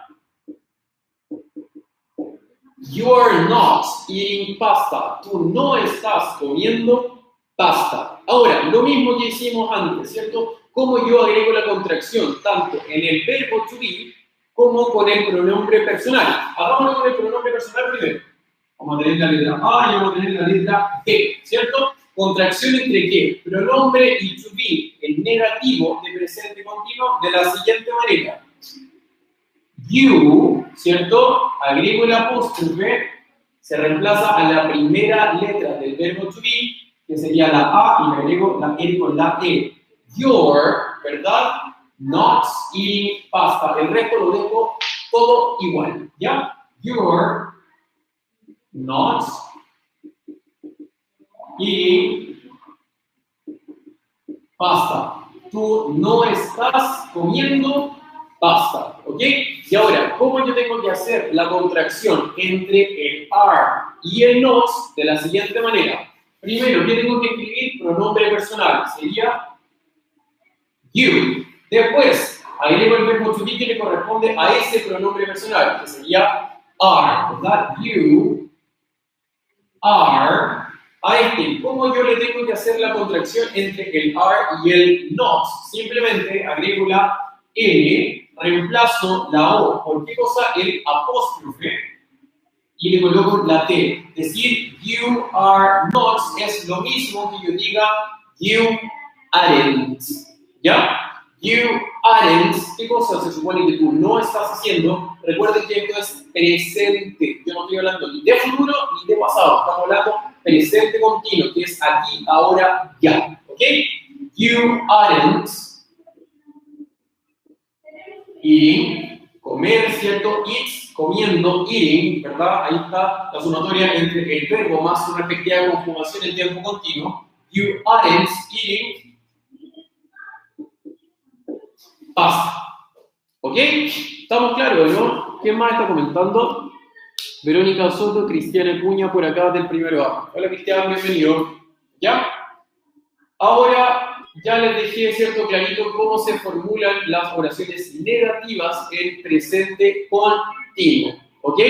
You are not eating pasta. Tú no estás comiendo pasta. Ahora, lo mismo que hicimos antes, ¿cierto? Cómo yo agrego la contracción, tanto en el verbo to be como con el pronombre personal. Hagámoslo con el pronombre personal primero. Vamos a tener la letra A y vamos a tener la letra B, ¿cierto? Contracción entre qué? Pronombre y to be, el negativo de presente continuo, de la siguiente manera. You, ¿cierto? Agrego el apóstrofe, se reemplaza a la primera letra del verbo to be, que sería la A, y le agrego la E con la E. You're, ¿verdad? Not eating pasta. El resto lo dejo todo igual, ¿ya? You're not eating pasta. Tú no estás comiendo pasta, ¿ok? Y ahora, ¿cómo yo tengo que hacer la contracción entre el are y el not? De la siguiente manera. Primero, ¿qué tengo que escribir? Pronombre personal. Sería you. Después, agrego el verbo to be que le corresponde a ese pronombre personal, que sería are, ¿verdad? You are. A este, ¿cómo yo le tengo que hacer la contracción entre el are y el not? Simplemente agrego la N, reemplazo la O. ¿Por qué cosa? El apóstrofe. Y le coloco la T. Decir you are not es lo mismo que yo diga you aren't. ¿Ya? You aren't. ¿Qué cosa se supone que tú no estás haciendo? Recuerden que esto es presente. Yo no estoy hablando ni de futuro ni de pasado. Estamos hablando presente continuo, que es aquí, ahora, ya. ¿Ok? You aren't eating, comer, ¿cierto? Eats, comiendo, eating, ¿verdad? Ahí está la sumatoria entre el verbo más su respectiva conjugación en tiempo continuo. You aren't eating pasta. ¿Ok? ¿Estamos claros, no? ¿Quién más está comentando? Verónica Soto, Cristiana Cuña, por acá del primero A. Hola Cristian, bienvenido. ¿Ya? Ahora ya les dejé, ¿cierto? Clarito cómo se formulan las oraciones negativas en presente continuo. ¿Ok?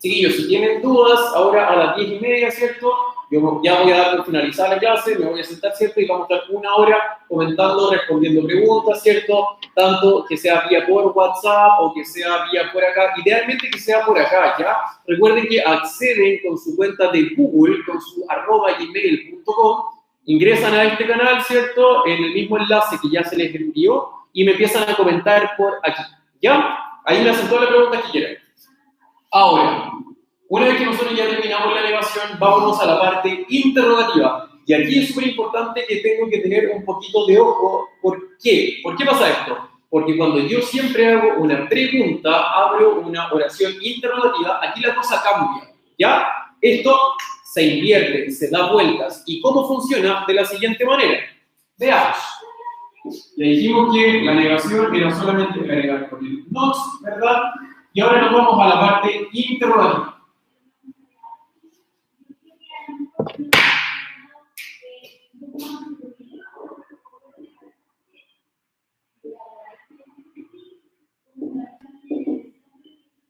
Chiquillos, si tienen dudas, ahora a las 10:30, ¿cierto? Yo ya voy a dar por finalizar la clase, me voy a sentar, ¿cierto? Y vamos a estar 1 hora comentando, respondiendo preguntas, ¿cierto? Tanto que sea vía por WhatsApp o que sea vía por acá. Idealmente que sea por acá, ¿ya? Recuerden que acceden con su cuenta de Google, con su @gmail.com, ingresan a este canal, ¿cierto? En el mismo enlace que ya se les envió y me empiezan a comentar por aquí, ¿ya? Ahí me hacen todas las preguntas que quieran. Ahora, una vez que nosotros ya terminamos la elevación, vámonos a la parte interrogativa. Y aquí es súper importante que tengo que tener un poquito de ojo. ¿Por qué? ¿Por qué pasa esto? Porque cuando yo siempre hago una pregunta, abro una oración interrogativa, aquí la cosa cambia, ¿ya? Esto se invierte, se da vueltas. ¿Y cómo funciona? De la siguiente manera. Veamos. Le dijimos que la negación era solamente agregar con el not, ¿verdad? Y ahora nos vamos a la parte interrogativa.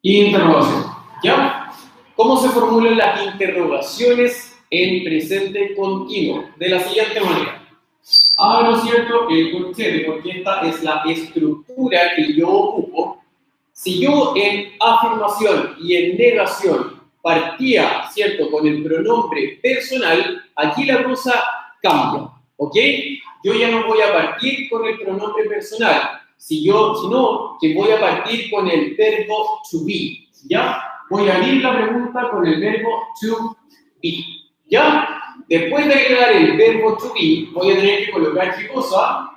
Interrogación. ¿Ya? ¿Cómo se formulan las interrogaciones en presente continuo? De la siguiente manera. Abro, ¿cierto?, el corchete, porque esta es la estructura que yo ocupo. Si yo en afirmación y en negación partía, ¿cierto?, con el pronombre personal, aquí la cosa cambia, ¿ok? Yo ya no voy a partir con el pronombre personal, sino que voy a partir con el verbo to be, ¿ya? Voy a abrir la pregunta con el verbo to be, ¿ya? Después de agregar el verbo to be, voy a tener que colocar, ¿qué cosa?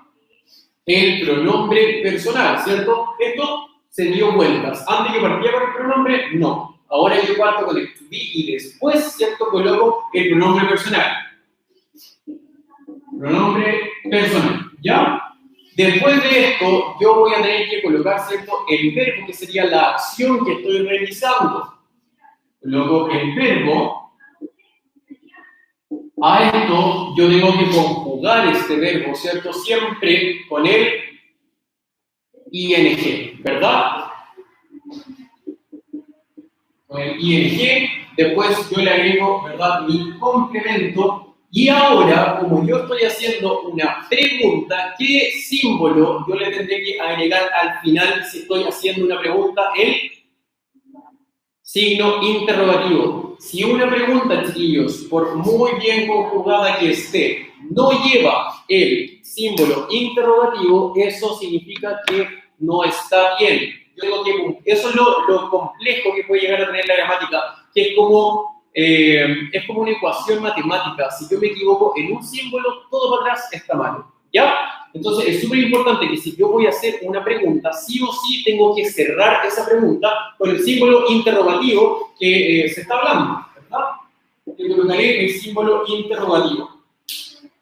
El pronombre personal, ¿cierto? Esto se dio vueltas. Antes yo partía con el pronombre, no. Ahora yo parto con el to be y después, ¿cierto?, coloco el pronombre personal. Pronombre personal, ¿ya? Después de esto, yo voy a tener que colocar, ¿cierto?, el verbo, que sería la acción que estoy realizando. Coloco el verbo. A esto yo tengo que conjugar este verbo, ¿cierto?, siempre con el ing, ¿verdad? Con el ing, después yo le agrego, ¿verdad?, mi complemento. Y ahora, como yo estoy haciendo una pregunta, ¿qué símbolo yo le tendré que agregar al final si estoy haciendo una pregunta? El signo interrogativo. Si una pregunta, chiquillos, por muy bien conjugada que esté, no lleva el símbolo interrogativo, eso significa que no está bien. Yo digo que eso es lo complejo que puede llegar a tener la gramática, que es como una ecuación matemática. Si yo me equivoco en un símbolo, todo para atrás está mal, ¿ya? Entonces es súper importante que si yo voy a hacer una pregunta, sí o sí tengo que cerrar esa pregunta con el símbolo interrogativo que se está hablando, ¿verdad? Le colocaré el símbolo interrogativo.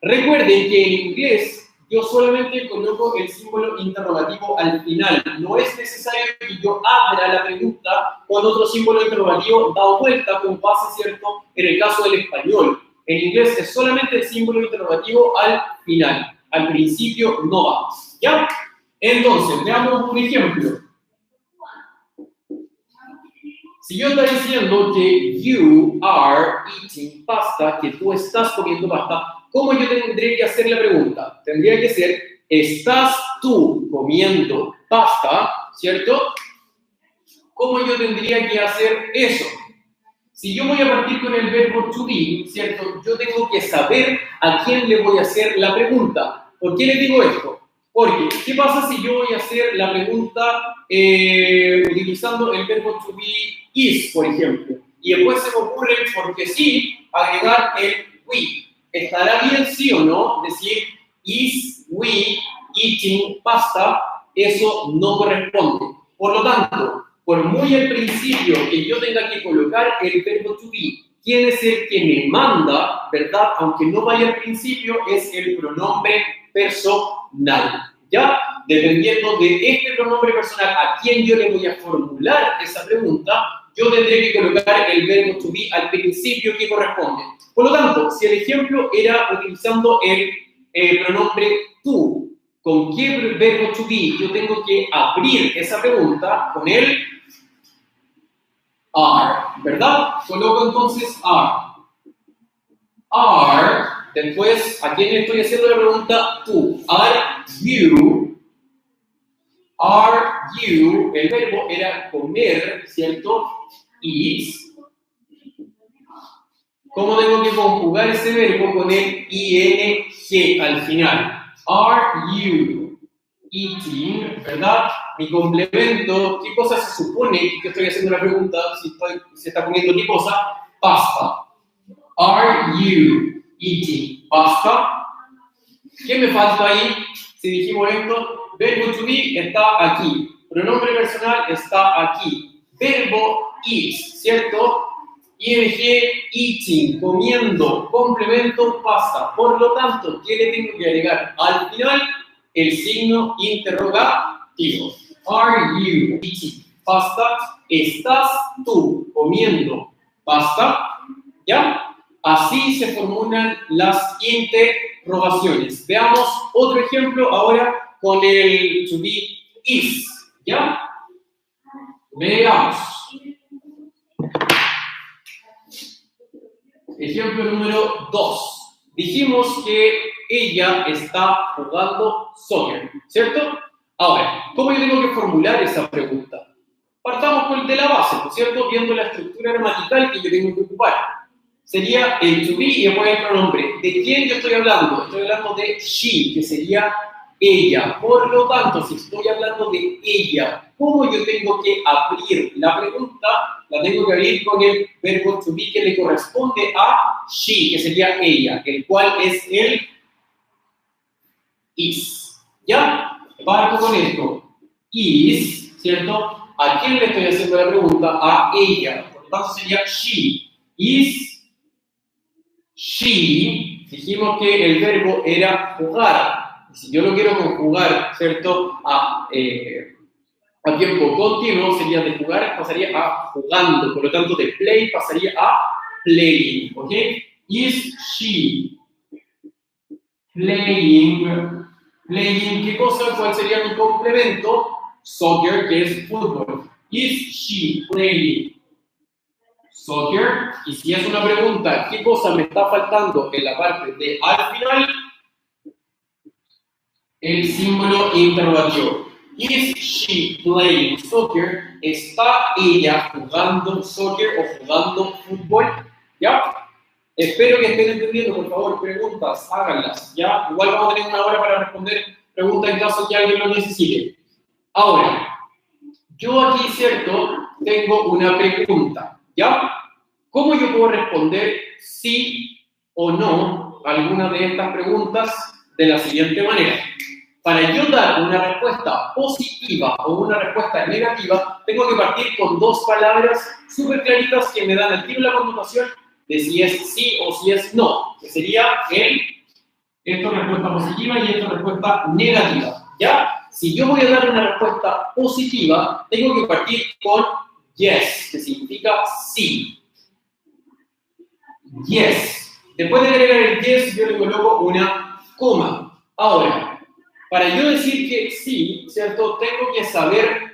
Recuerden que en inglés yo solamente coloco el símbolo interrogativo al final. No es necesario que yo abra la pregunta con otro símbolo interrogativo dado vuelta, como pasa, ¿cierto?, en el caso del español. En inglés es solamente el símbolo interrogativo al final. Al principio no va, ¿ya? Entonces, veamos un ejemplo. Si yo estoy diciendo que you are eating pasta, que tú estás comiendo pasta, ¿cómo yo tendré que hacer la pregunta? Tendría que ser, ¿estás tú comiendo pasta? ¿Cierto? ¿Cómo yo tendría que hacer eso? Si yo voy a partir con el verbo to be, ¿cierto?, yo tengo que saber a quién le voy a hacer la pregunta. ¿Por qué les digo esto? Porque, ¿qué pasa si yo voy a hacer la pregunta utilizando el verbo to be is, por ejemplo? Y después se me ocurre, porque sí, agregar el we. ¿Estará bien, sí o no, decir is we eating pasta? Eso no corresponde. Por lo tanto, por muy al principio que yo tenga que colocar el verbo to be, ¿quién es el que me manda, verdad? Aunque no vaya al principio, es el pronombre personal, ¿ya? Dependiendo de este pronombre personal a quién yo le voy a formular esa pregunta, yo tendré que colocar el verbo to be al principio que corresponde. Por lo tanto, si el ejemplo era utilizando el pronombre tú, ¿con qué verbo to be yo tengo que abrir esa pregunta? Con el are, ¿verdad? Coloco entonces are. Are, después, ¿a quién le estoy haciendo la pregunta? Tú. Are you, el verbo era comer, ¿cierto? Eat. ¿Cómo tengo que conjugar ese verbo con el ing al final? Are you eating, ¿verdad? Mi complemento, ¿qué cosa se supone que estoy haciendo la pregunta? Si se está poniendo qué cosa, pasta. Are you eating pasta? ¿Qué me falta ahí? Si dijimos esto, verbo to be está aquí, pronombre personal está aquí, verbo eat, ¿cierto? ing, eating, comiendo, complemento, pasta. Por lo tanto, ¿qué le tengo que agregar? Al final, el signo interrogativo. Are you eating pasta? ¿Estás tú comiendo pasta? ¿Ya? Así se formulan las interrogaciones. Veamos otro ejemplo ahora con el to be is. ¿Ya? Veamos. Ejemplo número 2. Dijimos que ella está jugando soccer, ¿cierto? Ahora, ¿cómo yo tengo que formular esa pregunta? Partamos con el de la base, ¿no es cierto? Viendo la estructura gramatical que yo tengo que ocupar. Sería el to be y después el pronombre. ¿De quién yo estoy hablando? Estoy hablando de she, que sería ella. Por lo tanto, si estoy hablando de ella, ¿cómo yo tengo que abrir la pregunta? La tengo que abrir con el verbo to be que le corresponde a she, que sería ella, el cual es el is. ¿Ya? Parto con esto. Is, ¿cierto? ¿A quién le estoy haciendo la pregunta? A ella. Por lo tanto, sería she. Is she. Dijimos que el verbo era jugar. Si yo lo quiero conjugar, ¿cierto? A tiempo continuo sería de jugar, pasaría a jugando. Por lo tanto, de play pasaría a playing. ¿Ok? Is she playing? Playing, ¿qué cosa? ¿Cuál sería mi complemento? Soccer, que es fútbol. Is she playing soccer? Y si es una pregunta, ¿qué cosa me está faltando en la parte de al final? El símbolo interrogativo. Is she playing soccer? ¿Está ella jugando soccer o jugando fútbol? ¿Ya? Espero que estén entendiendo, por favor, preguntas, háganlas, ¿ya? Igual vamos a tener una hora para responder preguntas en caso que alguien lo necesite. Ahora, yo aquí, ¿cierto? Tengo una pregunta, ¿ya? ¿Cómo yo puedo responder sí o no a alguna de estas preguntas de la siguiente manera? Para yo dar una respuesta positiva o una respuesta negativa, tengo que partir con dos palabras súper claritas que me dan al tiro la connotación de si es sí o si es no, que sería esto es respuesta positiva y esto es respuesta negativa, ¿ya? Si yo voy a dar una respuesta positiva, tengo que partir con yes, que significa sí. Yes. Después de agregar el yes, yo le coloco una coma. Ahora, para yo decir que sí, ¿cierto? Tengo que saber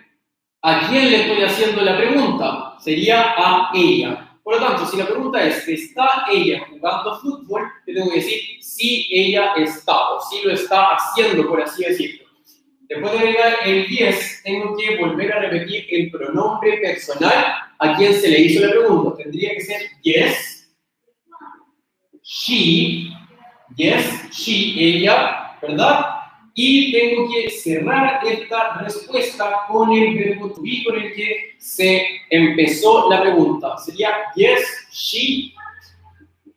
a quién le estoy haciendo la pregunta. Sería a ella. Por lo tanto, si la pregunta es, ¿está ella jugando fútbol? Yo tengo que decir, sí, ella está, o sí lo está haciendo, por así decirlo. Después de agregar el yes, tengo que volver a repetir el pronombre personal a quien se le hizo la pregunta. Tendría que ser yes, she, yes, she, ella, ¿verdad? Y tengo que cerrar esta respuesta con el verbo to be con el que se empezó la pregunta. Sería yes, she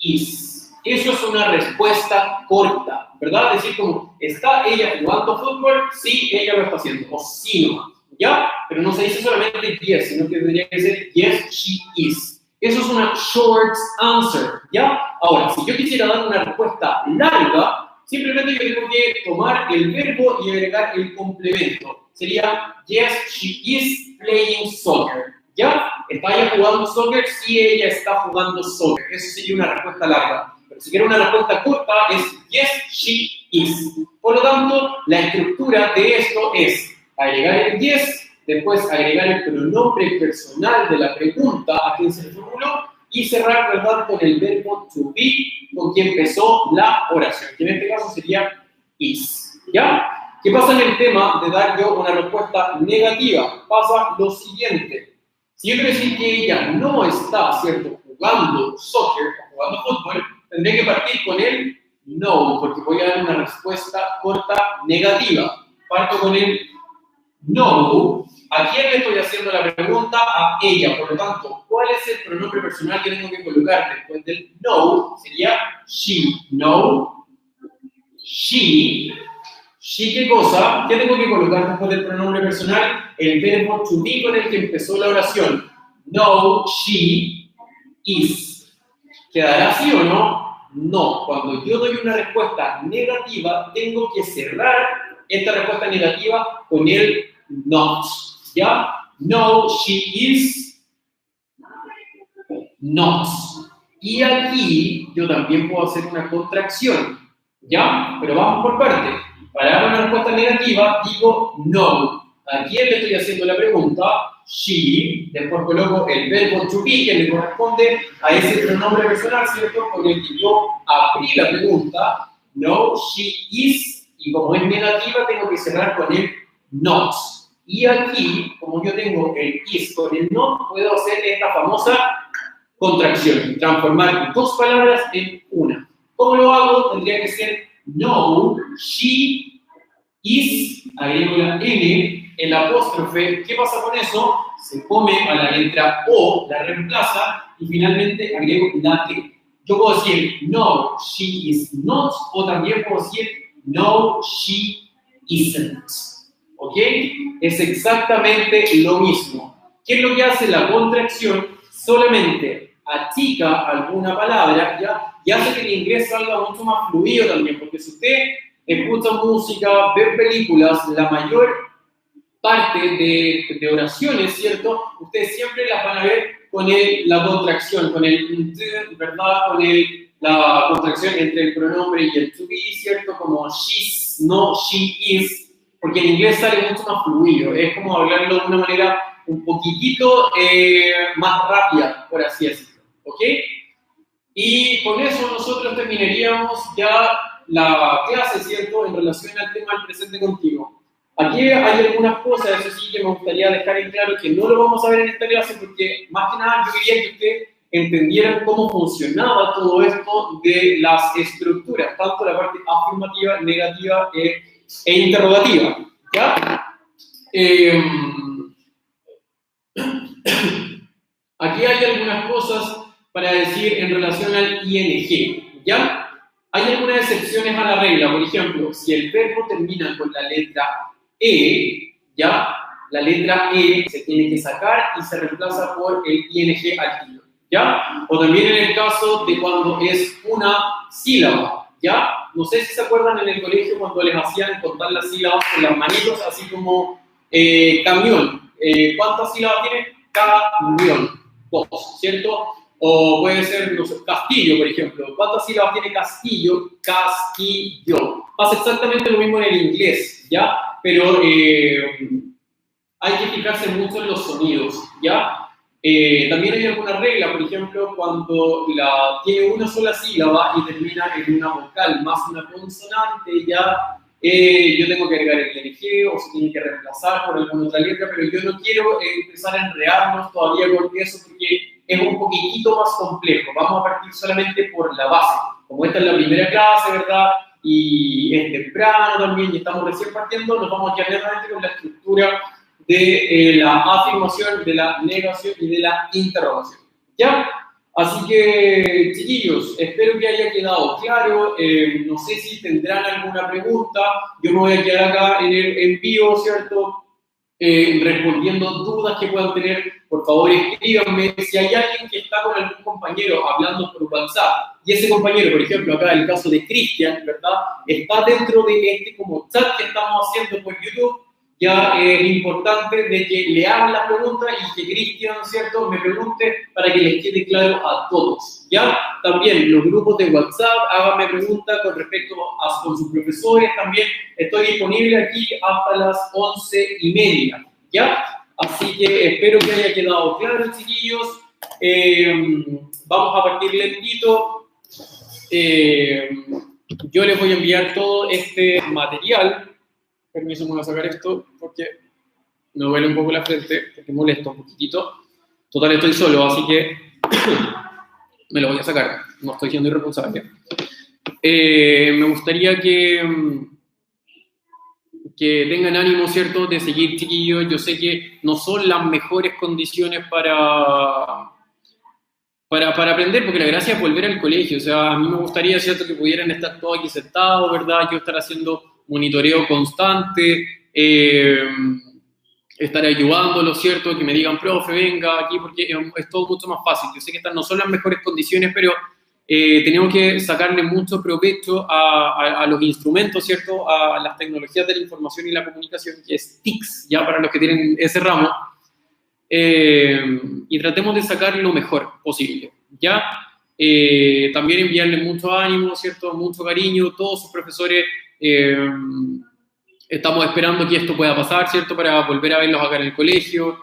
is. Eso es una respuesta corta, ¿verdad? Es decir, como, ¿está ella jugando fútbol? Sí, ella lo está haciendo. O sí nomás, ¿ya? Pero no se dice solamente yes, sino que tendría que ser yes, she is. Eso es una short answer, ¿ya? Ahora, si yo quisiera dar una respuesta larga, simplemente yo tengo que tomar el verbo y agregar el complemento. Sería, yes, she is playing soccer. ¿Ya? ¿Está ella jugando soccer? Sí, ella está jugando soccer. Eso sería una respuesta larga. Pero si quiero una respuesta corta, es yes, she is. Por lo tanto, la estructura de esto es agregar el yes, después agregar el pronombre personal de la pregunta a quien se le formuló y cerrar, ¿verdad?, con el verbo to be, con quien empezó la oración, que en este caso sería is. ¿Ya? ¿Qué pasa en el tema de dar yo una respuesta negativa? Pasa lo siguiente. Si yo quiero decir que ella no está, ¿cierto?, jugando soccer o jugando fútbol, tendré que partir con el no, porque voy a dar una respuesta corta negativa. Parto con el no. ¿A quién le estoy haciendo la pregunta? A ella. Por lo tanto, ¿cuál es el pronombre personal que tengo que colocar después del no? Sería she. No, she. ¿She qué cosa? ¿Qué tengo que colocar después del pronombre personal? El verbo to be con el que empezó la oración. No, she is. ¿Quedará así o no? No. Cuando yo doy una respuesta negativa, tengo que cerrar esta respuesta negativa con el not. ¿Ya? No, she is not. Y aquí yo también puedo hacer una contracción. ¿Ya? Pero vamos por partes. Para dar una respuesta negativa, digo no. ¿A quién le estoy haciendo la pregunta? She. Después coloco el verbo to be, que le corresponde a ese pronombre personal, ¿cierto? Con el que yo abrí la pregunta. No, she is. Y como es negativa, tengo que cerrar con el not. Y aquí, como yo tengo el is con el not, puedo hacer esta famosa contracción. Transformar dos palabras en una. ¿Cómo lo hago? Tendría que ser no, she is, agrego la N, el apóstrofe. ¿Qué pasa con eso? Se come a la letra O, la reemplaza y finalmente agrego la T. Yo puedo decir no, she is not, o también puedo decir no, she isn't. ¿Ok? Es exactamente lo mismo. ¿Qué es lo que hace la contracción? Solamente achica alguna palabra, ¿ya? Y hace que el inglés salga mucho más fluido también, porque si usted escucha música, ve películas, la mayor parte de oraciones, ¿cierto? Ustedes siempre las van a ver con la contracción, con el ¿verdad? Con la contracción entre el pronombre y el to be, ¿cierto? Como she's, no, she is, porque en inglés sale mucho más fluido, es como hablarlo de una manera un poquitito más rápida, por así decirlo, ¿ok? Y con eso nosotros terminaríamos ya la clase, ¿cierto?, en relación al tema del presente continuo. Aquí hay algunas cosas, eso sí, que me gustaría dejar en claro que no lo vamos a ver en esta clase porque, más que nada, yo quería que ustedes entendieran cómo funcionaba todo esto de las estructuras, tanto la parte afirmativa, negativa e interrogativa, ¿ya? Aquí hay algunas cosas para decir en relación al ing, ¿ya? Hay algunas excepciones a la regla, por ejemplo, si el verbo termina con la letra E, ¿ya? La letra E se tiene que sacar y se reemplaza por el ing al tiro, ¿ya? O también en el caso de cuando es una sílaba, ¿ya? No sé si se acuerdan en el colegio cuando les hacían contar las sílabas con las manitos, así como camión. ¿Cuántas sílabas tiene? Camión. Dos, ¿cierto? O puede ser, no sé, castillo, por ejemplo. ¿Cuántas sílabas tiene castillo? Castillo. Pasa exactamente lo mismo en el inglés, ¿ya? Pero hay que fijarse mucho en los sonidos, ¿ya? También hay alguna regla, por ejemplo, cuando tiene una sola sílaba y termina en una vocal más una consonante, ya yo tengo que agregar el ing o se tiene que reemplazar por alguna otra letra, pero yo no quiero empezar a enredarnos todavía con eso porque es un poquitito más complejo. Vamos a partir solamente por la base. Como esta es la primera clase, ¿verdad? Y es temprano también y estamos recién partiendo, nos vamos ya netamente con la estructura de la afirmación, de la negación y de la interrogación. ¿Ya? Así que, chiquillos, espero que haya quedado claro. No sé si tendrán alguna pregunta. Yo me voy a quedar acá en el envío, ¿cierto? Respondiendo dudas que puedan tener. Por favor, escríbanme. Si hay alguien que está con algún compañero hablando por WhatsApp, y ese compañero, por ejemplo, acá el caso de Cristian, ¿verdad? Está dentro de este como chat que estamos haciendo por YouTube. Ya es importante de que le hagan la pregunta y que Cristian, ¿cierto?, me pregunte para que les quede claro a todos, ¿ya? También los grupos de WhatsApp, háganme preguntas con respecto con sus profesores, también estoy disponible aquí hasta las 11:30, ¿ya? Así que espero que haya quedado claro, chiquillos. Vamos a partir lentito. Yo les voy a enviar todo este material. Permiso, me voy a sacar esto porque me duele un poco la frente, porque molesta un poquitito. Total, estoy solo, así que me lo voy a sacar. No estoy siendo irresponsable. Me gustaría que tengan ánimo, ¿cierto?, de seguir, chiquillos. Yo sé que no son las mejores condiciones para aprender, porque la gracia es volver al colegio. O sea, a mí me gustaría, ¿cierto?, que pudieran estar todos aquí sentados, ¿verdad? Yo estar haciendo monitoreo constante, estar ayudándolos, ¿cierto? Que me digan, profe, venga aquí, porque es todo mucho más fácil. Yo sé que estas no son las mejores condiciones, pero tenemos que sacarle mucho provecho a los instrumentos, ¿cierto? A las tecnologías de la información y la comunicación, que es TICS, ya para los que tienen ese ramo. Y tratemos de sacar lo mejor posible, ¿ya? También enviarles mucho ánimo, ¿cierto? Mucho cariño, todos sus profesores, estamos esperando que esto pueda pasar, ¿cierto? Para volver a verlos acá en el colegio.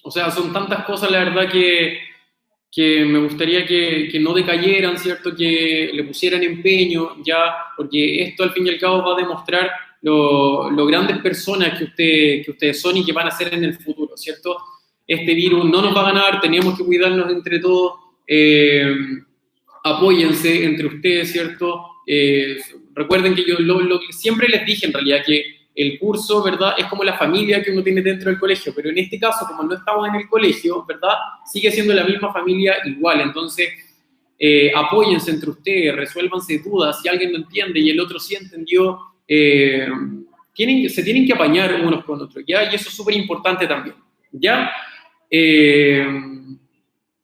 O sea, son tantas cosas, la verdad, que me gustaría que no decayeran, ¿cierto? Que le pusieran empeño, ya, porque esto al fin y al cabo va a demostrar lo grandes personas que ustedes son y que van a ser en el futuro, ¿cierto? Este virus no nos va a ganar, tenemos que cuidarnos entre todos, apóyense entre ustedes, ¿cierto? Recuerden que yo lo que siempre les dije en realidad, que el curso, ¿verdad?, es como la familia que uno tiene dentro del colegio, pero en este caso, como no estamos en el colegio, ¿verdad?, sigue siendo la misma familia igual. Entonces, apóyense entre ustedes, resuélvanse dudas, si alguien no entiende y el otro sí entendió, se tienen que apañar unos con otros, ¿ya? Y eso es súper importante también, ¿ya?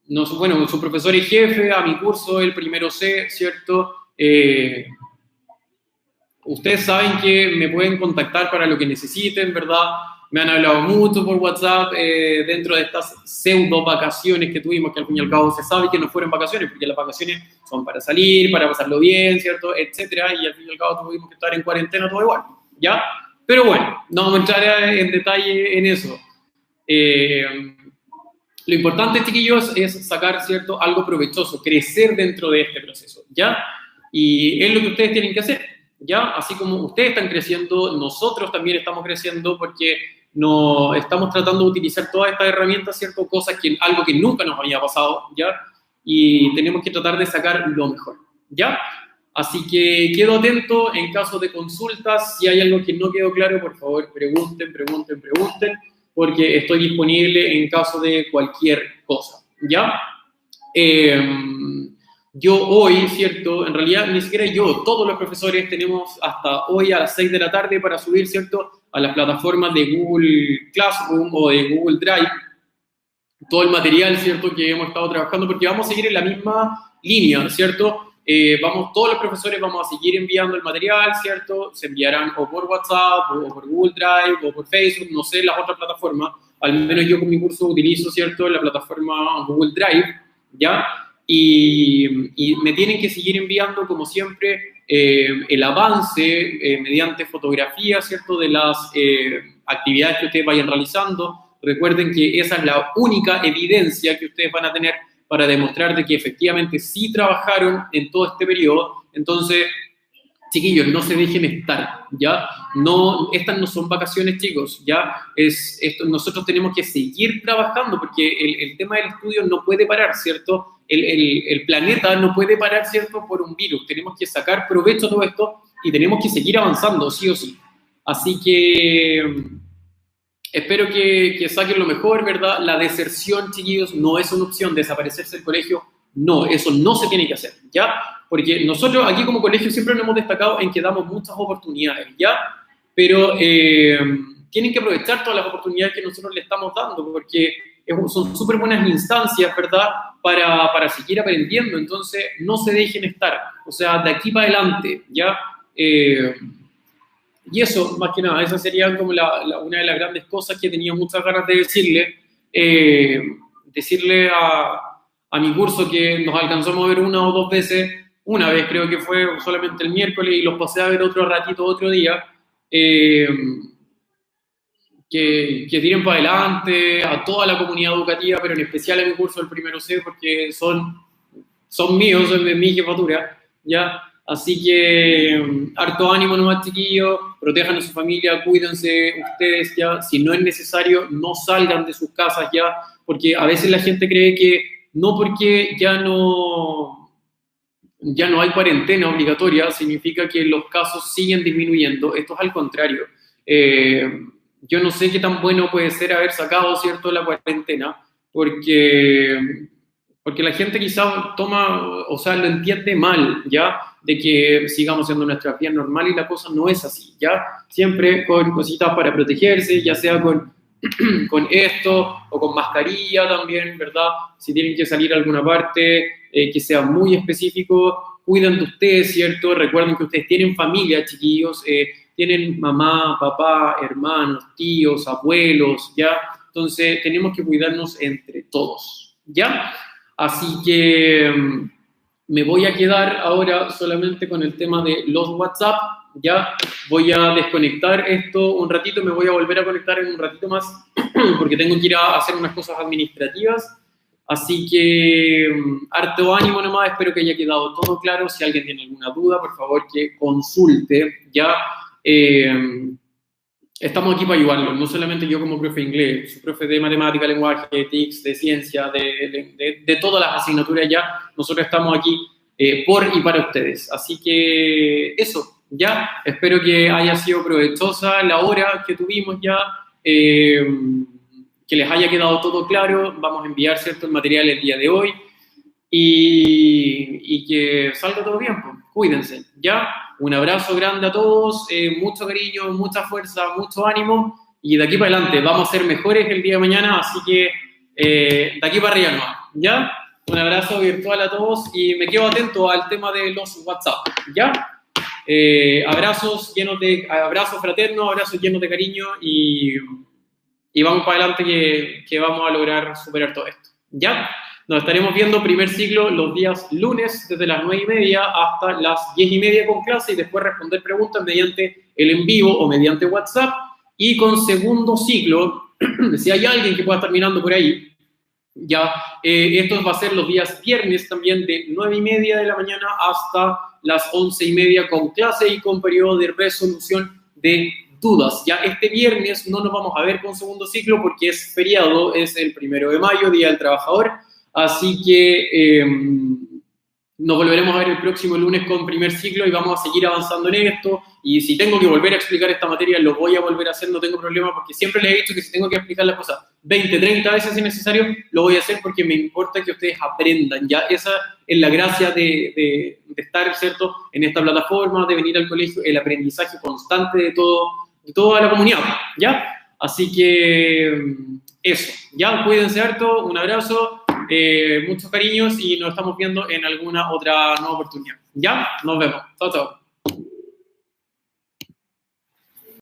No, bueno, su profesor y jefe, a mi curso, el primero C, ¿cierto? Ustedes saben que me pueden contactar para lo que necesiten, ¿verdad? Me han hablado mucho por WhatsApp dentro de estas pseudo vacaciones que tuvimos, que al fin y al cabo se sabe que no fueron vacaciones, porque las vacaciones son para salir, para pasarlo bien, ¿cierto? Etcétera, y al fin y al cabo tuvimos que estar en cuarentena todo igual, ¿ya? Pero bueno, no vamos a entrar en detalle en eso. Lo importante, chiquillos, es sacar, ¿cierto?, algo provechoso, crecer dentro de este proceso, ¿ya? Y es lo que ustedes tienen que hacer, ¿ya? Así como ustedes están creciendo, nosotros también estamos creciendo porque no estamos tratando de utilizar todas estas herramientas, ¿cierto? Algo que nunca nos había pasado, ¿ya? Y tenemos que tratar de sacar lo mejor, ¿ya? Así que quedo atento en caso de consultas. Si hay algo que no quedó claro, por favor, pregunten, porque estoy disponible en caso de cualquier cosa, ¿ya? Yo hoy, ¿cierto? En realidad, ni siquiera yo, todos los profesores tenemos hasta hoy a las 6 de la tarde para subir, ¿cierto?, a las plataformas de Google Classroom o de Google Drive, todo el material, ¿cierto?, que hemos estado trabajando, porque vamos a seguir en la misma línea, ¿cierto? Todos los profesores vamos a seguir enviando el material, ¿cierto? Se enviarán o por WhatsApp, o por Google Drive, o por Facebook, no sé, las otras plataformas. Al menos yo con mi curso utilizo, ¿cierto?, la plataforma Google Drive, ¿ya? Y me tienen que seguir enviando, como siempre, el avance mediante fotografías, ¿cierto?, de las actividades que ustedes vayan realizando. Recuerden que esa es la única evidencia que ustedes van a tener para demostrar de que efectivamente sí trabajaron en todo este periodo. Entonces, chiquillos, no se dejen estar, ¿ya? No, estas no son vacaciones, chicos, ¿ya? Nosotros tenemos que seguir trabajando porque el tema del estudio no puede parar, ¿cierto? El planeta no puede parar, ¿cierto?, por un virus. Tenemos que sacar provecho de todo esto y tenemos que seguir avanzando, sí o sí. Así que espero que saquen lo mejor, ¿verdad? La deserción, chiquillos, no es una opción. Desaparecerse del colegio, no, eso no se tiene que hacer, ¿ya? Porque nosotros aquí como colegio siempre nos hemos destacado en que damos muchas oportunidades, ¿ya? Pero tienen que aprovechar todas las oportunidades que nosotros le estamos dando, porque son súper buenas instancias, ¿verdad?, para seguir aprendiendo. Entonces, no se dejen estar. O sea, de aquí para adelante, ¿ya? Y eso, más que nada, esa sería como una de las grandes cosas que tenía muchas ganas de decirle a mi curso, que nos alcanzamos a ver una o dos veces. Una vez creo que fue solamente el miércoles y los pasé a ver otro ratito, otro día. Que tiren para adelante a toda la comunidad educativa, pero en especial a mi curso del primero C, porque son míos, son de mi jefatura, ¿ya? Así que harto ánimo nomás, chiquillos, protejan a su familia, cuídense ustedes ya, si no es necesario, no salgan de sus casas ya, porque a veces la gente cree que no porque ya no hay cuarentena obligatoria, significa que los casos siguen disminuyendo. Esto es al contrario. Yo no sé qué tan bueno puede ser haber sacado, ¿cierto?, la cuarentena, porque la gente quizás lo entiende mal, ¿ya? De que sigamos haciendo nuestra vida normal y la cosa no es así, ¿ya? Siempre con cositas para protegerse, ya sea con esto o con mascarilla también, ¿verdad? Si tienen que salir a alguna parte, que sea muy específico, cuiden de ustedes, ¿cierto? Recuerden que ustedes tienen familia, chiquillos, tienen mamá, papá, hermanos, tíos, abuelos, ¿ya? Entonces tenemos que cuidarnos entre todos, ¿ya? Así que me voy a quedar ahora solamente con el tema de los WhatsApp, ya voy a desconectar esto un ratito, me voy a volver a conectar en un ratito más porque tengo que ir a hacer unas cosas administrativas, así que harto ánimo nomás, espero que haya quedado todo claro, si alguien tiene alguna duda, por favor que consulte, ya estamos aquí para ayudarlos, no solamente yo como profe de inglés, su profe de matemática, lenguaje, de TICS, de ciencia, de todas las asignaturas ya, nosotros estamos aquí por y para ustedes. Así que eso, ya, espero que haya sido provechosa la hora que tuvimos ya, que les haya quedado todo claro, vamos a enviar, ¿cierto?, el material el día de hoy y que salga todo bien, pues. Cuídense, ¿ya? Un abrazo grande a todos, mucho cariño, mucha fuerza, mucho ánimo y de aquí para adelante vamos a ser mejores el día de mañana, así que de aquí para arriba nomás, ¿ya? Un abrazo virtual a todos y me quedo atento al tema de los WhatsApp, ¿ya? Abrazos fraternos, abrazos llenos de cariño y vamos para adelante que vamos a lograr superar todo esto, ¿ya? Nos estaremos viendo primer ciclo los días lunes desde las 9:30 hasta las 10:30 con clase y después responder preguntas mediante el en vivo o mediante WhatsApp. Y con segundo ciclo, si hay alguien que pueda estar mirando por ahí, ya esto va a ser los días viernes también de 9:30 de la mañana hasta las 11:30 con clase y con periodo de resolución de dudas. Ya este viernes no nos vamos a ver con segundo ciclo porque es feriado, es el 1 de mayo, Día del Trabajador. Así que nos volveremos a ver el próximo lunes con primer ciclo y vamos a seguir avanzando en esto. Y si tengo que volver a explicar esta materia, lo voy a volver a hacer, no tengo problema, porque siempre les he dicho que si tengo que explicar las cosas 20, 30 veces si es necesario, lo voy a hacer porque me importa que ustedes aprendan. Ya esa es la gracia de estar, ¿cierto?, en esta plataforma, de venir al colegio, el aprendizaje constante de toda la comunidad, ¿ya? Así que eso, ya, cuídense harto, un abrazo. Muchos cariños y nos estamos viendo en alguna otra nueva oportunidad. ¿Ya? Nos vemos. Chao, chao.